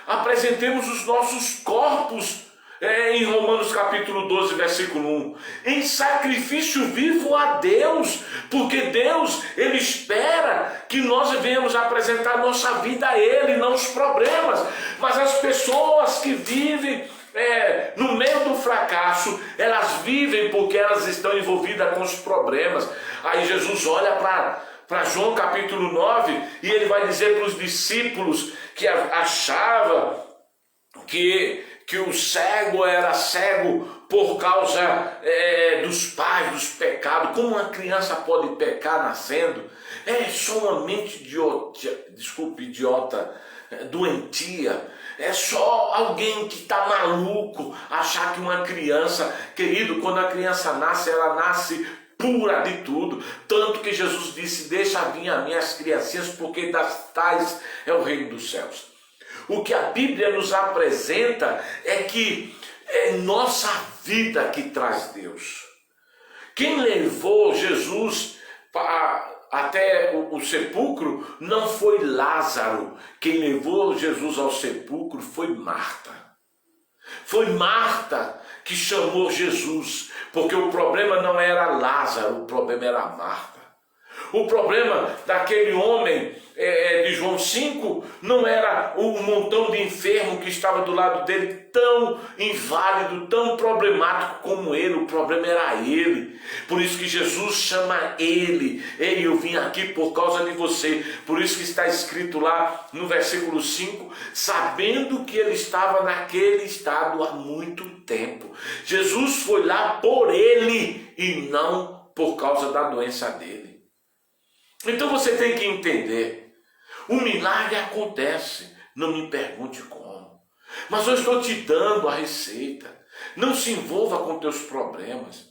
A: apresentemos os nossos corpos, em Romanos capítulo 12, versículo 1, em sacrifício vivo a Deus, porque Deus, Ele espera que nós venhamos apresentar nossa vida a Ele, não os problemas. Mas as pessoas que vivem no meio do fracasso, elas vivem porque elas estão envolvidas com os problemas. Aí Jesus olha para João capítulo 9, e ele vai dizer para os discípulos que achava que o cego era cego por causa dos pais, dos pecados. Como uma criança pode pecar nascendo? É só uma mente idiota, doentia. É só alguém que está maluco achar que uma criança, querido, quando a criança nasce, ela nasce pura de tudo, tanto que Jesus disse, deixa vir a minhas criancinhas, porque das tais é o reino dos céus. O que a Bíblia nos apresenta é que é nossa vida que traz Deus. Quem levou Jesus até o sepulcro não foi Lázaro, quem levou Jesus ao sepulcro foi Marta. Foi Marta que chamou Jesus, porque o problema não era Lázaro, o problema era Marta. O problema daquele homem de João 5 não era o montão de enfermo que estava do lado dele, tão inválido, tão problemático como ele. O problema era ele. Por isso que Jesus chama ele. Ei, eu vim aqui por causa de você. Por isso que está escrito lá no versículo 5, sabendo que ele estava naquele estado há muito tempo. Jesus foi lá por ele e não por causa da doença dele. Então você tem que entender, o milagre acontece, não me pergunte como, mas eu estou te dando a receita. Não se envolva com teus problemas.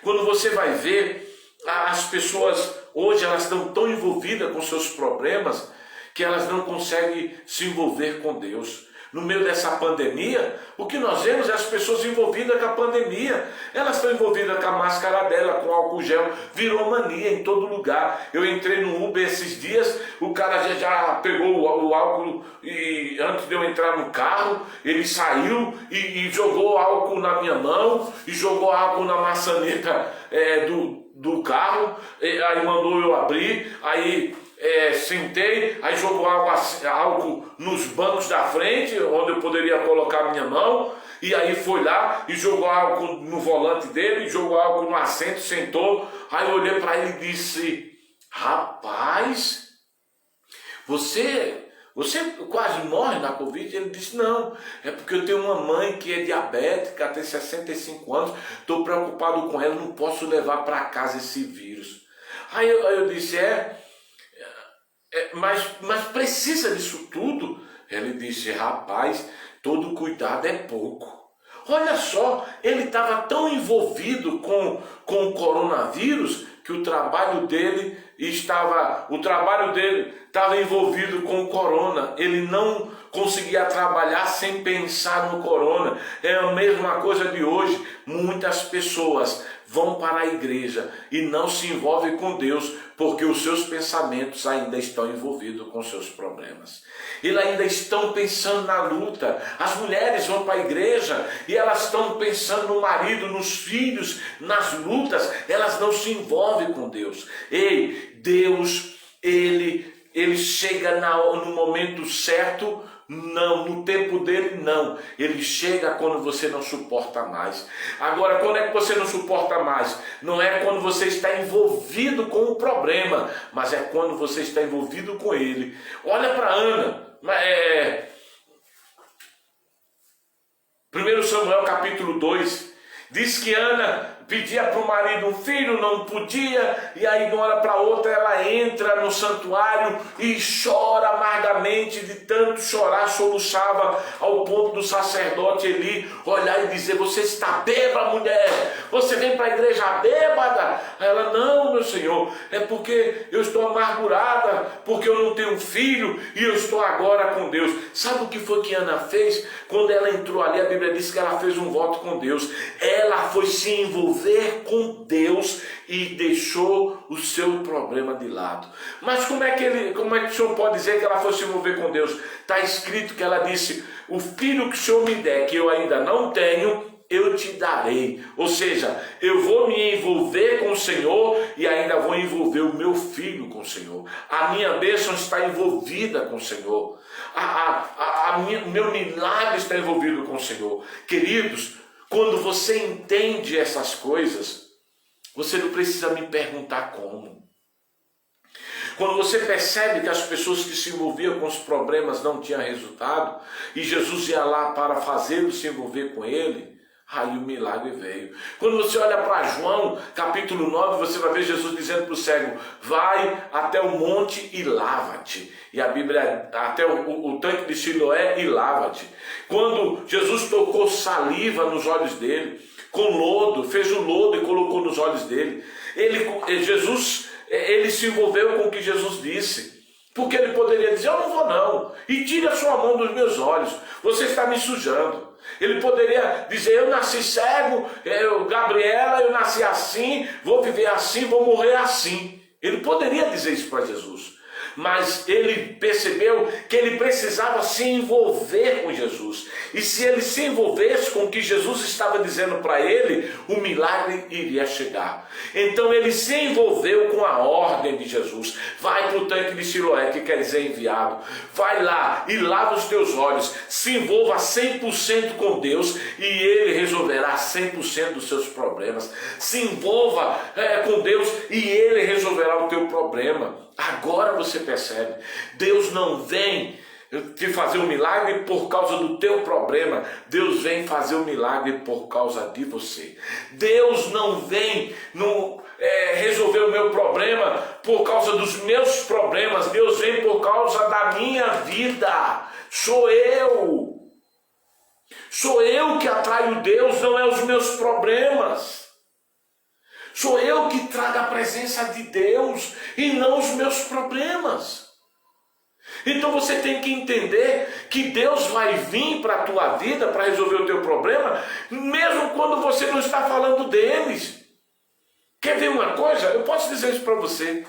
A: Quando você vai ver, as pessoas hoje elas estão tão envolvidas com seus problemas que elas não conseguem se envolver com Deus. No meio dessa pandemia, o que nós vemos é as pessoas envolvidas com a pandemia. Elas estão envolvidas com a máscara dela, com álcool gel. Virou mania em todo lugar. Eu entrei no Uber esses dias, o cara já pegou o álcool e antes de eu entrar no carro, ele saiu e jogou álcool na minha mão e jogou álcool na maçaneta do carro. Aí mandou eu abrir, aí sentei, aí jogou álcool nos bancos da frente, onde eu poderia colocar minha mão, e aí foi lá e jogou álcool no volante dele, jogou álcool no assento, sentou. Aí eu olhei para ele e disse, rapaz, você quase morre na Covid? Ele disse, não, é porque eu tenho uma mãe que é diabética, tem 65 anos, estou preocupado com ela, não posso levar para casa esse vírus. Aí eu disse, mas precisa disso tudo? Ele disse, rapaz, todo cuidado é pouco. Olha só, ele estava tão envolvido com o coronavírus que o trabalho dele estava envolvido com o corona. Ele não conseguia trabalhar sem pensar no corona. É a mesma coisa de hoje. Muitas pessoas vão para a igreja e não se envolvem com Deus, porque os seus pensamentos ainda estão envolvidos com seus problemas. Eles ainda estão pensando na luta. As mulheres vão para a igreja e elas estão pensando no marido, nos filhos, nas lutas. Elas não se envolvem com Deus. Ei, Deus, Ele chega no momento certo. Não, no tempo dele não. Ele chega quando você não suporta mais. Agora, quando é que você não suporta mais? Não é quando você está envolvido com o problema, mas é quando você está envolvido com ele. Olha para Ana. 1 Samuel capítulo 2. Diz que Ana pedia para o marido um filho, não podia, e aí de uma hora para outra ela entra no santuário e chora amargamente, de tanto chorar, soluçava, ao ponto do sacerdote Eli olhar e dizer: você está bêbada, mulher, você vem para a igreja bêbada? Ela: não, meu senhor, é porque eu estou amargurada, porque eu não tenho filho e eu estou agora com Deus. Sabe o que foi que Ana fez? Quando ela entrou ali, a Bíblia diz que ela fez um voto com Deus. Ela foi se envolver com Deus e deixou o seu problema de lado. Mas como é que o senhor pode dizer que ela foi se envolver com Deus? Está escrito que ela disse: o filho que o senhor me der, que eu ainda não tenho, eu te darei. Ou seja, eu vou me envolver com o Senhor e ainda vou envolver o meu filho com o Senhor. A minha bênção está envolvida com o Senhor. Meu milagre está envolvido com o Senhor. Queridos, quando você entende essas coisas, você não precisa me perguntar como. Quando você percebe que as pessoas que se envolviam com os problemas não tinham resultado, e Jesus ia lá para fazê-lo se envolver com ele, aí o milagre veio. Quando você olha para João, capítulo 9, você vai ver Jesus dizendo para o cego: vai até o monte e lava-te. E a Bíblia, até o tanque de Siloé e lava-te. Quando Jesus tocou saliva nos olhos dele, com lodo, fez o lodo e colocou nos olhos dele. Ele se envolveu com o que Jesus disse. Porque ele poderia dizer: eu não vou não, e tire a sua mão dos meus olhos, você está me sujando. Ele poderia dizer: eu nasci cego, Gabriela, eu nasci assim, vou viver assim, vou morrer assim. Ele poderia dizer isso para Jesus. Mas ele percebeu que ele precisava se envolver com Jesus. E se ele se envolvesse com o que Jesus estava dizendo para ele, o milagre iria chegar. Então ele se envolveu com a ordem de Jesus. Vai para o tanque de Siloé, que quer dizer enviado. Vai lá e lava os teus olhos. Se envolva 100% com Deus e ele resolverá 100% dos seus problemas. Se envolva com Deus e ele resolverá o teu problema. Agora você percebe, Deus não vem te fazer um milagre por causa do teu problema. Deus vem fazer um milagre por causa de você. Deus não vem resolver o meu problema por causa dos meus problemas. Deus vem por causa da minha vida. Sou eu que atraio Deus, não é os meus problemas. Sou eu que trago a presença de Deus e não os meus problemas. Então você tem que entender que Deus vai vir para a tua vida para resolver o teu problema, mesmo quando você não está falando deles. Quer ver uma coisa? Eu posso dizer isso para você.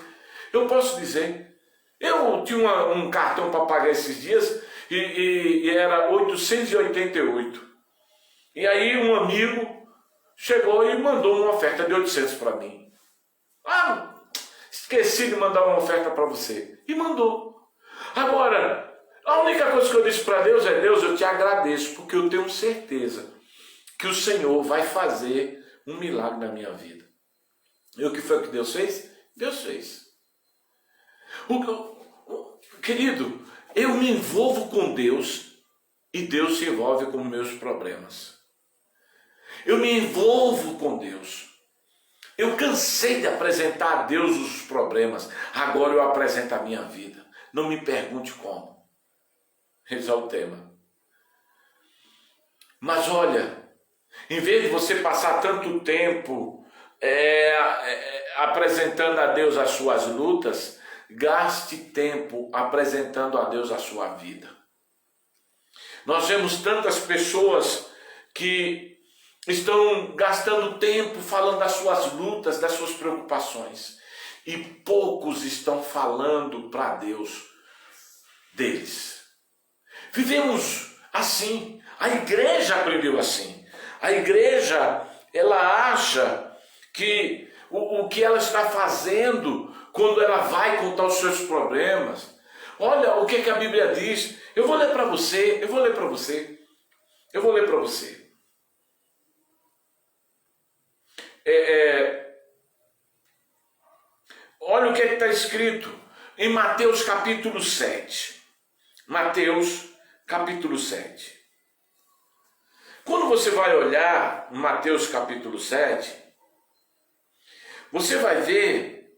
A: Eu posso dizer. Eu tinha um cartão para pagar esses dias e era 888. E aí um amigo chegou e mandou uma oferta de 800 para mim. Esqueci de mandar uma oferta para você. E mandou. Agora, a única coisa que eu disse para Deus é: Deus, eu te agradeço, porque eu tenho certeza que o Senhor vai fazer um milagre na minha vida. E o que foi que Deus fez? Deus fez. Querido, eu me envolvo com Deus e Deus se envolve com meus problemas. Eu me envolvo com Deus. Eu cansei de apresentar a Deus os problemas. Agora eu apresento a minha vida. Não me pergunte como. Esse é o tema. Mas olha, em vez de você passar tanto tempo apresentando a Deus as suas lutas, gaste tempo apresentando a Deus a sua vida. Nós vemos tantas pessoas que estão gastando tempo falando das suas lutas, das suas preocupações. E poucos estão falando para Deus deles. Vivemos assim. A igreja aprendeu assim. A igreja, ela acha que o que ela está fazendo quando ela vai contar os seus problemas. Olha o que a Bíblia diz. Eu vou ler para você. Olha o que está escrito em Mateus capítulo 7. Mateus capítulo 7. Quando você vai olhar Mateus capítulo 7, você vai ver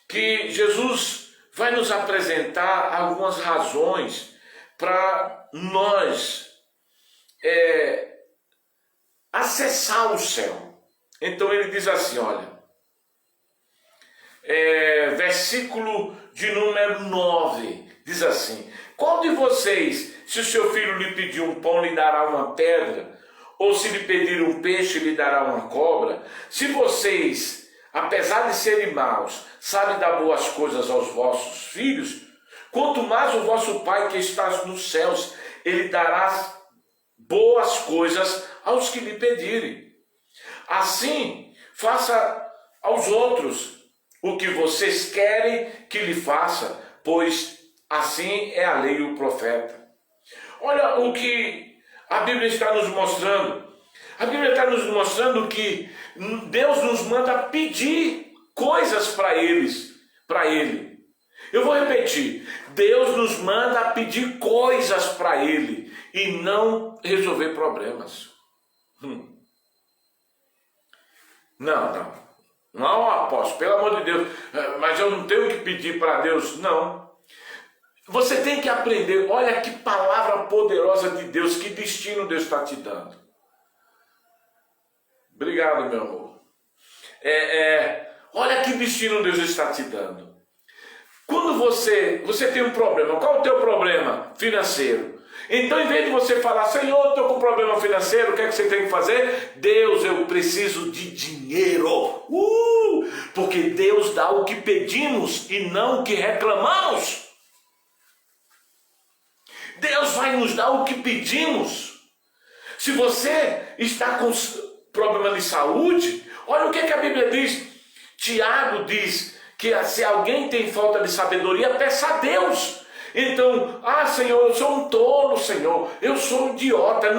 A: que Jesus vai nos apresentar algumas razões para nós acessar o céu. Então ele diz assim, olha, versículo de número 9, diz assim: qual de vocês, se o seu filho lhe pedir um pão, lhe dará uma pedra? Ou se lhe pedir um peixe, lhe dará uma cobra? Se vocês, apesar de serem maus, sabem dar boas coisas aos vossos filhos, quanto mais o vosso Pai que está nos céus, ele dará boas coisas aos que lhe pedirem. Assim, faça aos outros o que vocês querem que lhe faça, pois assim é a lei e o profeta. Olha o que a Bíblia está nos mostrando. A Bíblia está nos mostrando que Deus nos manda pedir coisas para Ele. Eu vou repetir. Deus nos manda pedir coisas para Ele e não resolver problemas. Não, apóstolo, pelo amor de Deus, mas eu não tenho que pedir para Deus. Não. Você tem que aprender. Olha que palavra poderosa de Deus, que destino Deus está te dando. Obrigado, meu amor. Olha que destino Deus está te dando. Quando você tem um problema, qual é o teu problema financeiro? Então, em vez de você falar, Senhor, eu estou com um problema financeiro, o que é que você tem que fazer? Deus, eu preciso de dinheiro. Porque Deus dá o que pedimos e não o que reclamamos. Deus vai nos dar o que pedimos. Se você está com problema de saúde, olha o que a Bíblia diz. Tiago diz que se alguém tem falta de sabedoria, peça a Deus. Então, Senhor, eu sou um tolo, Senhor, eu sou um idiota.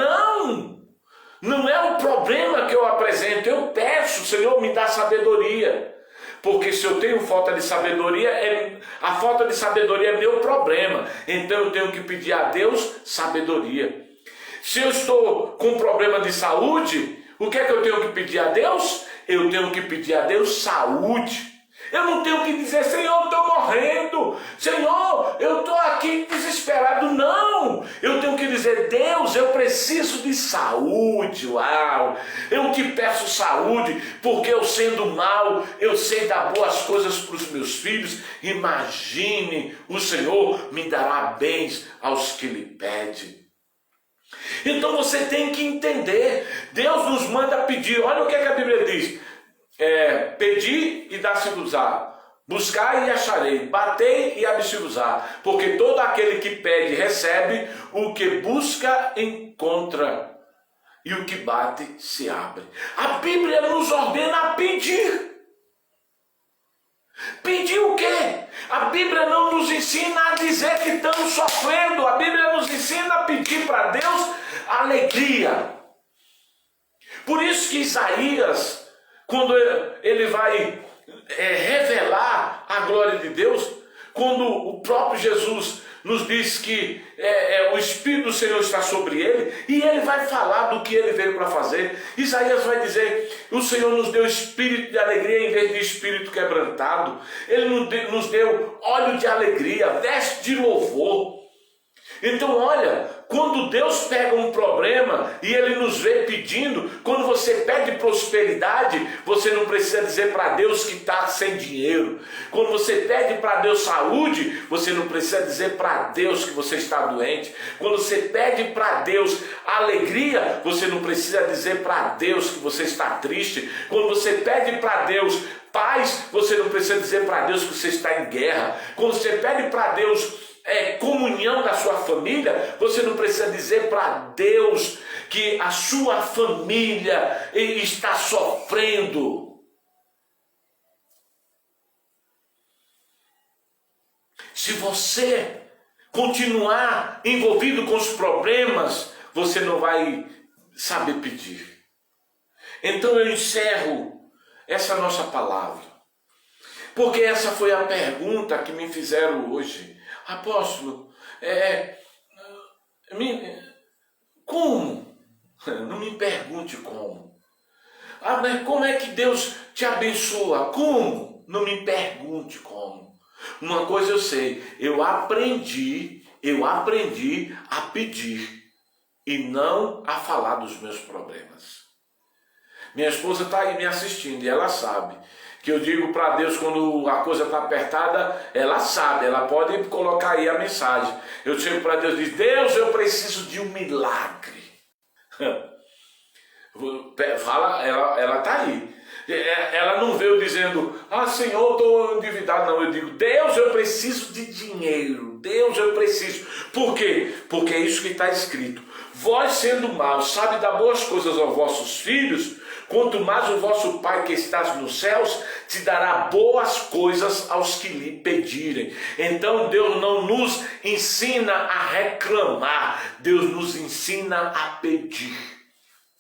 A: Não é o problema que eu apresento, eu peço, Senhor, me dá sabedoria. Porque se eu tenho falta de sabedoria, a falta de sabedoria é meu problema. Então eu tenho que pedir a Deus sabedoria. Se eu estou com problema de saúde, o que é que eu tenho que pedir a Deus? Eu tenho que pedir a Deus saúde. Eu não tenho que dizer, Senhor, eu estou morrendo. Senhor, eu estou aqui desesperado. Não, eu tenho que dizer, Deus, eu preciso de saúde. Uau, eu te peço saúde, porque eu sendo mal, eu sei dar boas coisas para os meus filhos. Imagine, o Senhor me dará bens aos que lhe pedem. Então você tem que entender, Deus nos manda pedir. Olha o que a Bíblia diz. Pedi e dá-se-vos-á, buscai e acharei, batei e abre-se-vos-á, porque todo aquele que pede recebe, o que busca encontra, e o que bate se abre. A Bíblia nos ordena a pedir. Pedir o quê? A Bíblia não nos ensina a dizer que estamos sofrendo. A Bíblia nos ensina a pedir para Deus alegria. Por isso que Isaías, quando ele vai revelar a glória de Deus, quando o próprio Jesus nos diz que o Espírito do Senhor está sobre ele, e ele vai falar do que ele veio para fazer. Isaías vai dizer, o Senhor nos deu espírito de alegria em vez de espírito quebrantado. Ele nos deu óleo de alegria, veste de louvor. Então olha, quando Deus pega um problema e Ele nos vê pedindo, quando você pede prosperidade, você não precisa dizer para Deus que está sem dinheiro. Quando você pede para Deus saúde, você não precisa dizer para Deus que você está doente. Quando você pede para Deus alegria, você não precisa dizer para Deus que você está triste. Quando você pede para Deus paz, você não precisa dizer para Deus que você está em guerra. Quando você pede para Deus comunhão da sua família, você não precisa dizer para Deus que a sua família está sofrendo. Se você continuar envolvido com os problemas, você não vai saber pedir. Então eu encerro essa nossa palavra, porque essa foi a pergunta que me fizeram hoje. Apóstolo, como? Não me pergunte como. Mas como é que Deus te abençoa? Como? Não me pergunte como. Uma coisa eu sei, eu aprendi a pedir e não a falar dos meus problemas. Minha esposa está aí me assistindo e ela sabe que eu digo para Deus quando a coisa está apertada, ela sabe, ela pode colocar aí a mensagem. Eu chego para Deus e digo: Deus, eu preciso de um milagre. Fala, ela está aí. Ela não veio dizendo: Senhor, estou endividado. Não, eu digo: Deus, eu preciso de dinheiro. Deus, eu preciso. Por quê? Porque é isso que está escrito. Vós, sendo maus, sabe dar boas coisas aos vossos filhos, quanto mais o vosso Pai que estás nos céus te dará boas coisas aos que lhe pedirem. Então Deus não nos ensina a reclamar, Deus nos ensina a pedir.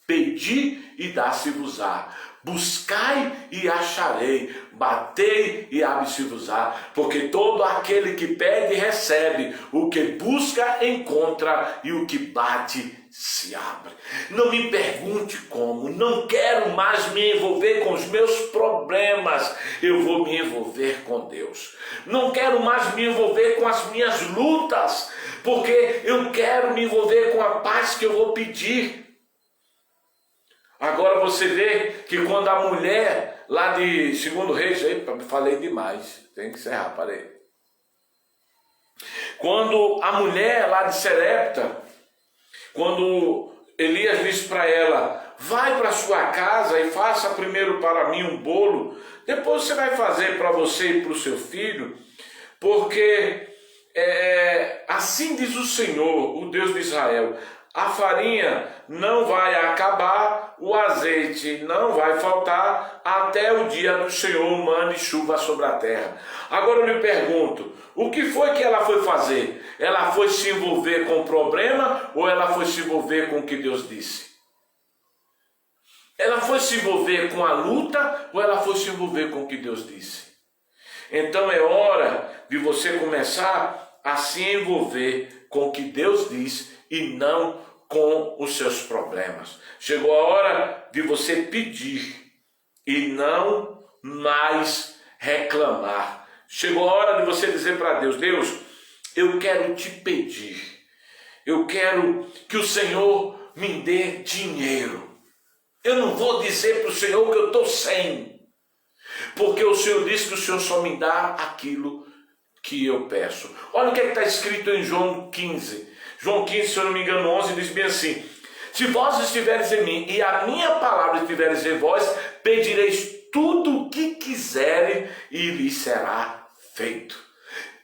A: Pedi e dá-se-vos-á. Buscai e acharei, batei e abre-se-vos-á, porque todo aquele que pede recebe, o que busca encontra e o que bate se abre. Não me pergunte como, não quero mais me envolver com os meus problemas, eu vou me envolver com Deus. Não quero mais me envolver com as minhas lutas, porque eu quero me envolver com a paz que eu vou pedir. Agora você vê que quando a mulher lá de 2 Reis, falei demais, tem que encerrar, parei. Quando a mulher lá de Serepta, quando Elias disse para ela: vai para sua casa e faça primeiro para mim um bolo, depois você vai fazer para você e para o seu filho, porque assim diz o Senhor, o Deus de Israel: a farinha não vai acabar, o azeite não vai faltar, até o dia do Senhor mande chuva sobre a terra. Agora eu lhe pergunto, o que foi que ela foi fazer? Ela foi se envolver com o problema ou ela foi se envolver com o que Deus disse? Ela foi se envolver com a luta ou ela foi se envolver com o que Deus disse? Então é hora de você começar a se envolver com o que Deus diz e não com os seus problemas. Chegou a hora de você pedir e não mais reclamar. Chegou a hora de você dizer para Deus: Deus, eu quero te pedir. Eu quero que o Senhor me dê dinheiro. Eu não vou dizer para o Senhor que eu estou sem, porque o Senhor disse que o Senhor só me dá aquilo que eu peço. Olha o que está escrito em João 15. João 15, se eu não me engano, 11, diz bem assim: se vós estiveres em mim e a minha palavra estiveres em vós, pedireis tudo o que quiserem e lhes será feito.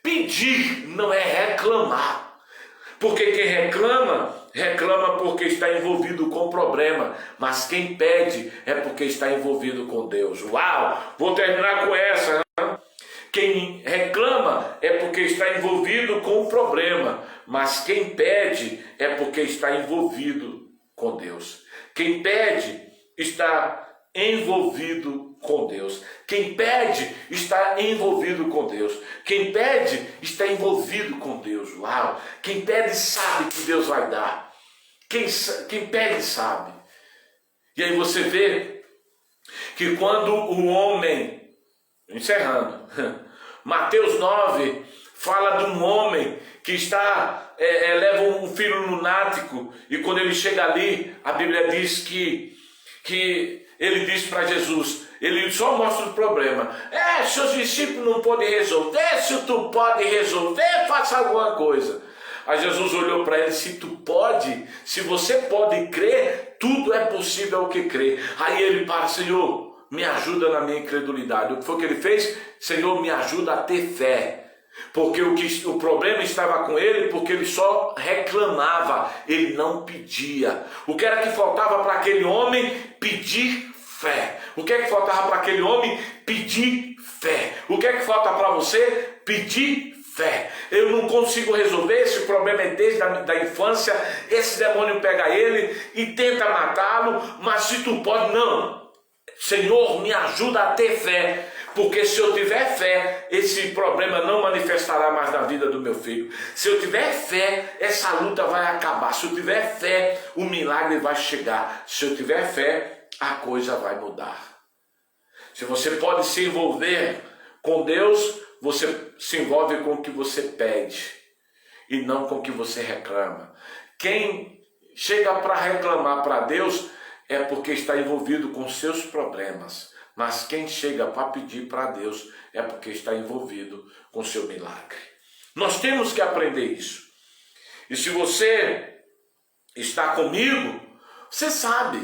A: Pedir não é reclamar, porque quem reclama porque está envolvido com o problema, mas quem pede é porque está envolvido com Deus. Uau, vou terminar com essa. Quem reclama é porque está envolvido com o problema, mas quem pede é porque está envolvido com Deus. Quem pede está envolvido com Deus. Quem pede está envolvido com Deus. Quem pede está envolvido com Deus. Uau! Quem pede sabe que Deus vai dar. Quem pede sabe. E aí você vê que quando o homem, encerrando, Mateus 9 fala de um homem que está leva um filho lunático, e quando ele chega ali, a Bíblia diz que ele diz para Jesus, ele só mostra o problema. Seus discípulos não podem resolver, se tu pode resolver, faça alguma coisa. Aí Jesus olhou para ele, se você pode crer, tudo é possível ao que crer. Aí ele para, Senhor, me ajuda na minha incredulidade. O que foi que ele fez? Senhor, me ajuda a ter fé. Porque o problema estava com ele, porque ele só reclamava, ele não pedia. O que era que faltava para aquele homem? Pedir fé. O que é que faltava para aquele homem? Pedir fé. O que é que falta para você? Pedir fé. Eu não consigo resolver, esse problema é desde a infância, esse demônio pega ele e tenta matá-lo, mas se tu pode, não. Senhor, me ajuda a ter fé. Porque se eu tiver fé, esse problema não manifestará mais na vida do meu filho. Se eu tiver fé, essa luta vai acabar. Se eu tiver fé, o milagre vai chegar. Se eu tiver fé, a coisa vai mudar. Se você pode se envolver com Deus, você se envolve com o que você pede e não com o que você reclama. Quem chega para reclamar para Deus é porque está envolvido com seus problemas. Mas quem chega para pedir para Deus é porque está envolvido com seu milagre. Nós temos que aprender isso. E se você está comigo, você sabe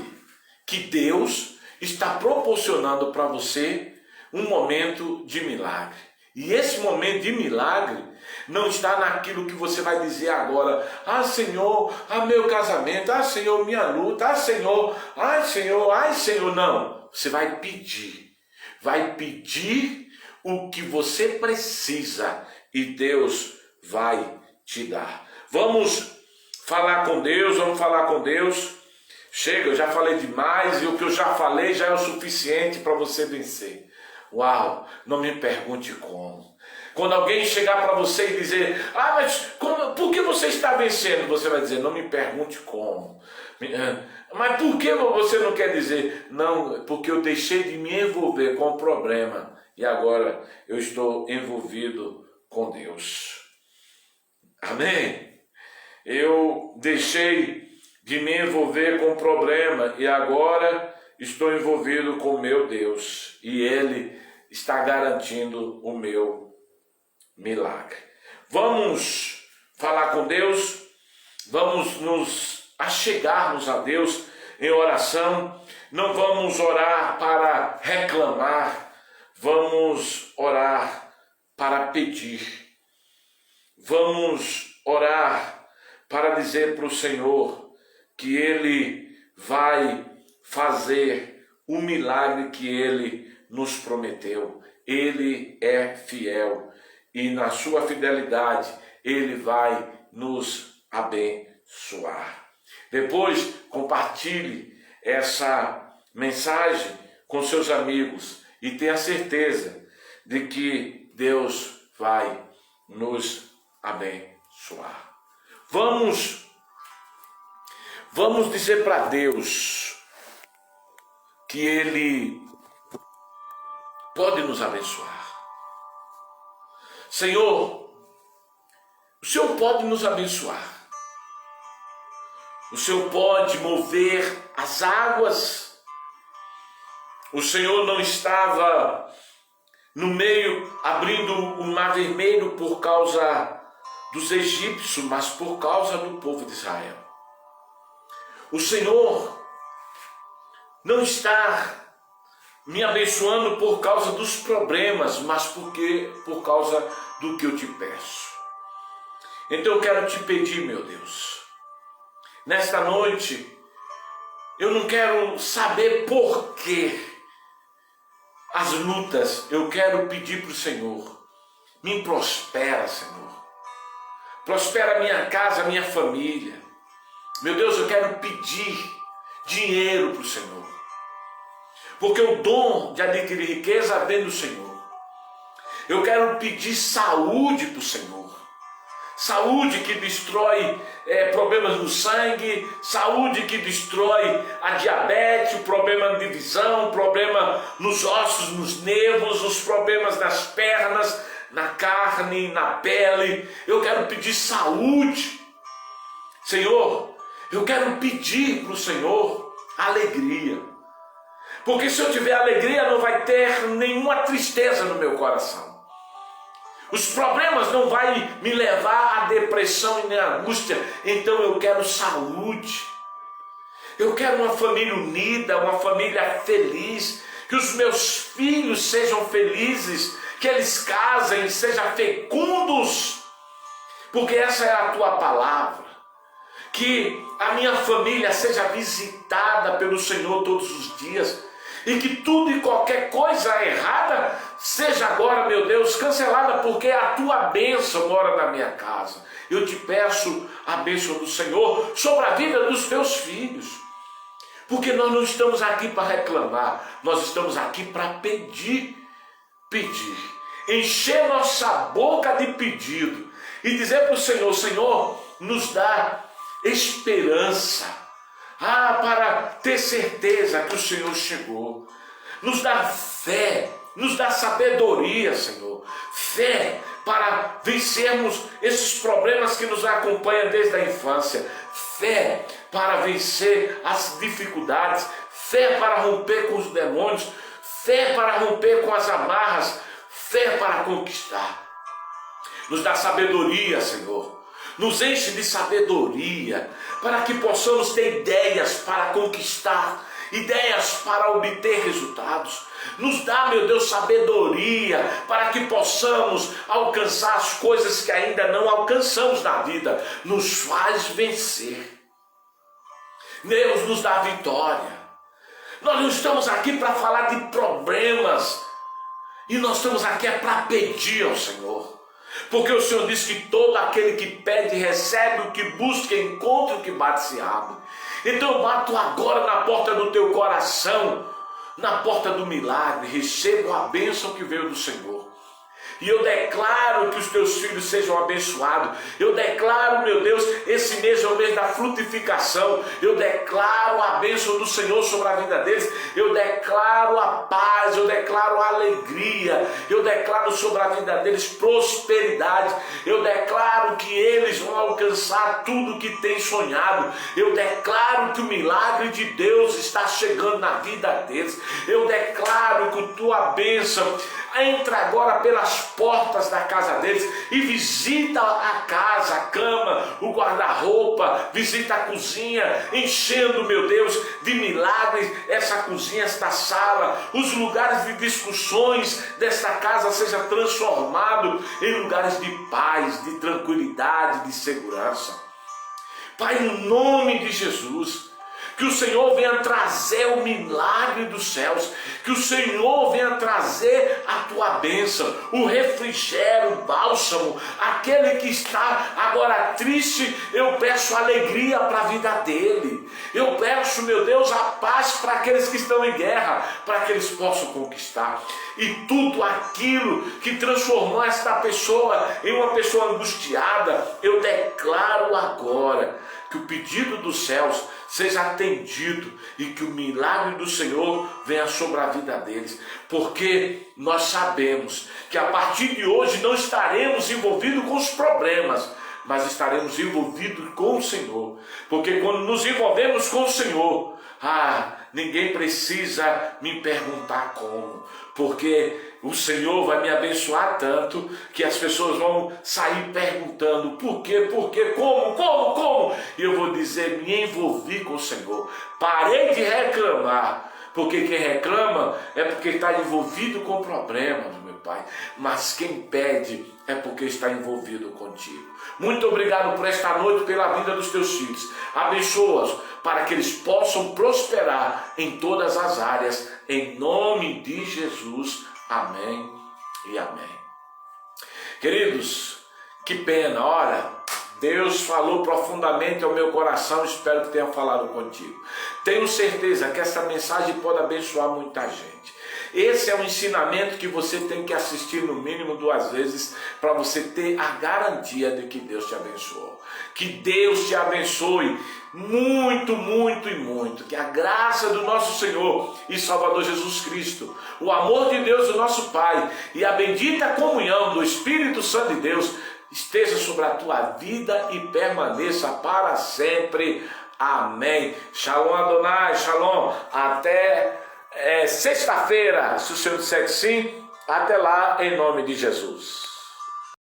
A: que Deus está proporcionando para você um momento de milagre. E esse momento de milagre não está naquilo que você vai dizer agora. Senhor, meu casamento. Senhor, minha luta. Senhor, Senhor. Não. Você vai pedir o que você precisa e Deus vai te dar. Vamos falar com Deus, Chega, eu já falei demais e o que eu já falei já é o suficiente para você vencer. Uau, não me pergunte como. Quando alguém chegar para você e dizer, mas por que você está vencendo? Você vai dizer, não me pergunte como. Mas por que você não quer dizer? Não, porque eu deixei de me envolver com o problema e agora eu estou envolvido com Deus. Amém? Eu deixei de me envolver com o problema e agora estou envolvido com o meu Deus e Ele está garantindo o meu milagre. Vamos falar com Deus, vamos nos achegarmos a Deus em oração. Não vamos orar para reclamar, vamos orar para pedir. Vamos orar para dizer para o Senhor que Ele vai fazer o milagre que Ele nos prometeu. Ele é fiel e na sua fidelidade Ele vai nos abençoar. Depois, compartilhe essa mensagem com seus amigos e tenha certeza de que Deus vai nos abençoar. Vamos dizer para Deus que Ele pode nos abençoar. Senhor, o Senhor pode nos abençoar. O Senhor pode mover as águas. O Senhor não estava no meio abrindo o mar vermelho por causa dos egípcios, mas por causa do povo de Israel. O Senhor não está me abençoando por causa dos problemas, mas por causa do que eu te peço. Então eu quero te pedir, meu Deus, nesta noite, eu não quero saber por que as lutas, eu quero pedir para o Senhor, me prospera, Senhor. Prospera a minha casa, a minha família. Meu Deus, eu quero pedir dinheiro para o Senhor. Porque o dom de adquirir riqueza vem do Senhor. Eu quero pedir saúde para o Senhor. Saúde que destrói problemas no sangue, saúde que destrói a diabetes, o problema de visão, o problema nos ossos, nos nervos, os problemas nas pernas, na carne, na pele. Eu quero pedir saúde. Senhor, eu quero pedir para o Senhor alegria. Porque se eu tiver alegria, não vai ter nenhuma tristeza no meu coração. Os problemas não vão me levar à depressão e nem à angústia. Então eu quero saúde. Eu quero uma família unida, uma família feliz. Que os meus filhos sejam felizes. Que eles casem, sejam fecundos. Porque essa é a tua palavra. Que a minha família seja visitada pelo Senhor todos os dias. E que tudo e qualquer coisa errada seja agora, meu Deus, cancelada, porque a tua bênção mora na minha casa. Eu te peço a bênção do Senhor sobre a vida dos teus filhos. Porque nós não estamos aqui para reclamar, nós estamos aqui para pedir. Encher nossa boca de pedido e dizer para o Senhor, Senhor, nos dá esperança. Para ter certeza que o Senhor chegou. Nos dá fé, nos dá sabedoria, Senhor. Fé para vencermos esses problemas que nos acompanham desde a infância. Fé para vencer as dificuldades. Fé para romper com os demônios. Fé para romper com as amarras. Fé para conquistar. Nos dá sabedoria, Senhor. Nos enche de sabedoria, para que possamos ter ideias para conquistar, ideias para obter resultados. Nos dá, meu Deus, sabedoria, para que possamos alcançar as coisas que ainda não alcançamos na vida. Nos faz vencer. Deus nos dá vitória. Nós não estamos aqui para falar de problemas, e nós estamos aqui para pedir ao Senhor. Porque o Senhor diz que todo aquele que pede recebe, o que busca encontra, o que bate se abre. Então eu bato agora na porta do teu coração, na porta do milagre, recebo a bênção que veio do Senhor. E eu declaro que os teus filhos sejam abençoados. Eu declaro, meu Deus, esse mês é o mês da frutificação. Eu declaro a bênção do Senhor sobre a vida deles. Eu declaro a paz, eu declaro a alegria. Eu declaro sobre a vida deles prosperidade. Eu declaro que eles vão alcançar tudo que têm sonhado. Eu declaro que o milagre de Deus está chegando na vida deles. Eu declaro que a tua bênção entra agora pelas portas da casa deles e visita a casa, a cama, o guarda-roupa, visita a cozinha, enchendo, meu Deus, de milagres essa cozinha, esta sala, os lugares de discussões desta casa seja transformado em lugares de paz, de tranquilidade, de segurança. Pai, no nome de Jesus, que o Senhor venha trazer o milagre dos céus, que o Senhor venha trazer a tua bênção, o refrigério, o bálsamo. Aquele que está agora triste, eu peço alegria para a vida dele. Eu peço, meu Deus, a paz para aqueles que estão em guerra, para que eles possam conquistar. E tudo aquilo que transformou esta pessoa em uma pessoa angustiada, eu declaro agora que o pedido dos céus seja atendido e que o milagre do Senhor venha sobre a vida deles. Porque nós sabemos que a partir de hoje não estaremos envolvidos com os problemas, mas estaremos envolvidos com o Senhor. Porque quando nos envolvemos com o Senhor, ninguém precisa me perguntar como, porque o Senhor vai me abençoar tanto que as pessoas vão sair perguntando por quê, como? E eu vou dizer, me envolvi com o Senhor. Parei de reclamar, porque quem reclama é porque está envolvido com problemas, meu Pai. Mas quem pede é porque está envolvido contigo. Muito obrigado por esta noite, pela vida dos teus filhos. Abençoa-os para que eles possam prosperar em todas as áreas. Em nome de Jesus. Amém e amém. Queridos, que pena, olha, Deus falou profundamente ao meu coração, espero que tenha falado contigo. Tenho certeza que essa mensagem pode abençoar muita gente. Esse é um ensinamento que você tem que assistir no mínimo 2 vezes para você ter a garantia de que Deus te abençoou. Que Deus te abençoe muito, muito e muito. Que a graça do nosso Senhor e Salvador Jesus Cristo, o amor de Deus, o nosso Pai, e a bendita comunhão do Espírito Santo de Deus esteja sobre a tua vida e permaneça para sempre. Amém. Shalom Adonai, shalom. Até sexta-feira, se o Senhor disser que sim, até lá, em nome de Jesus.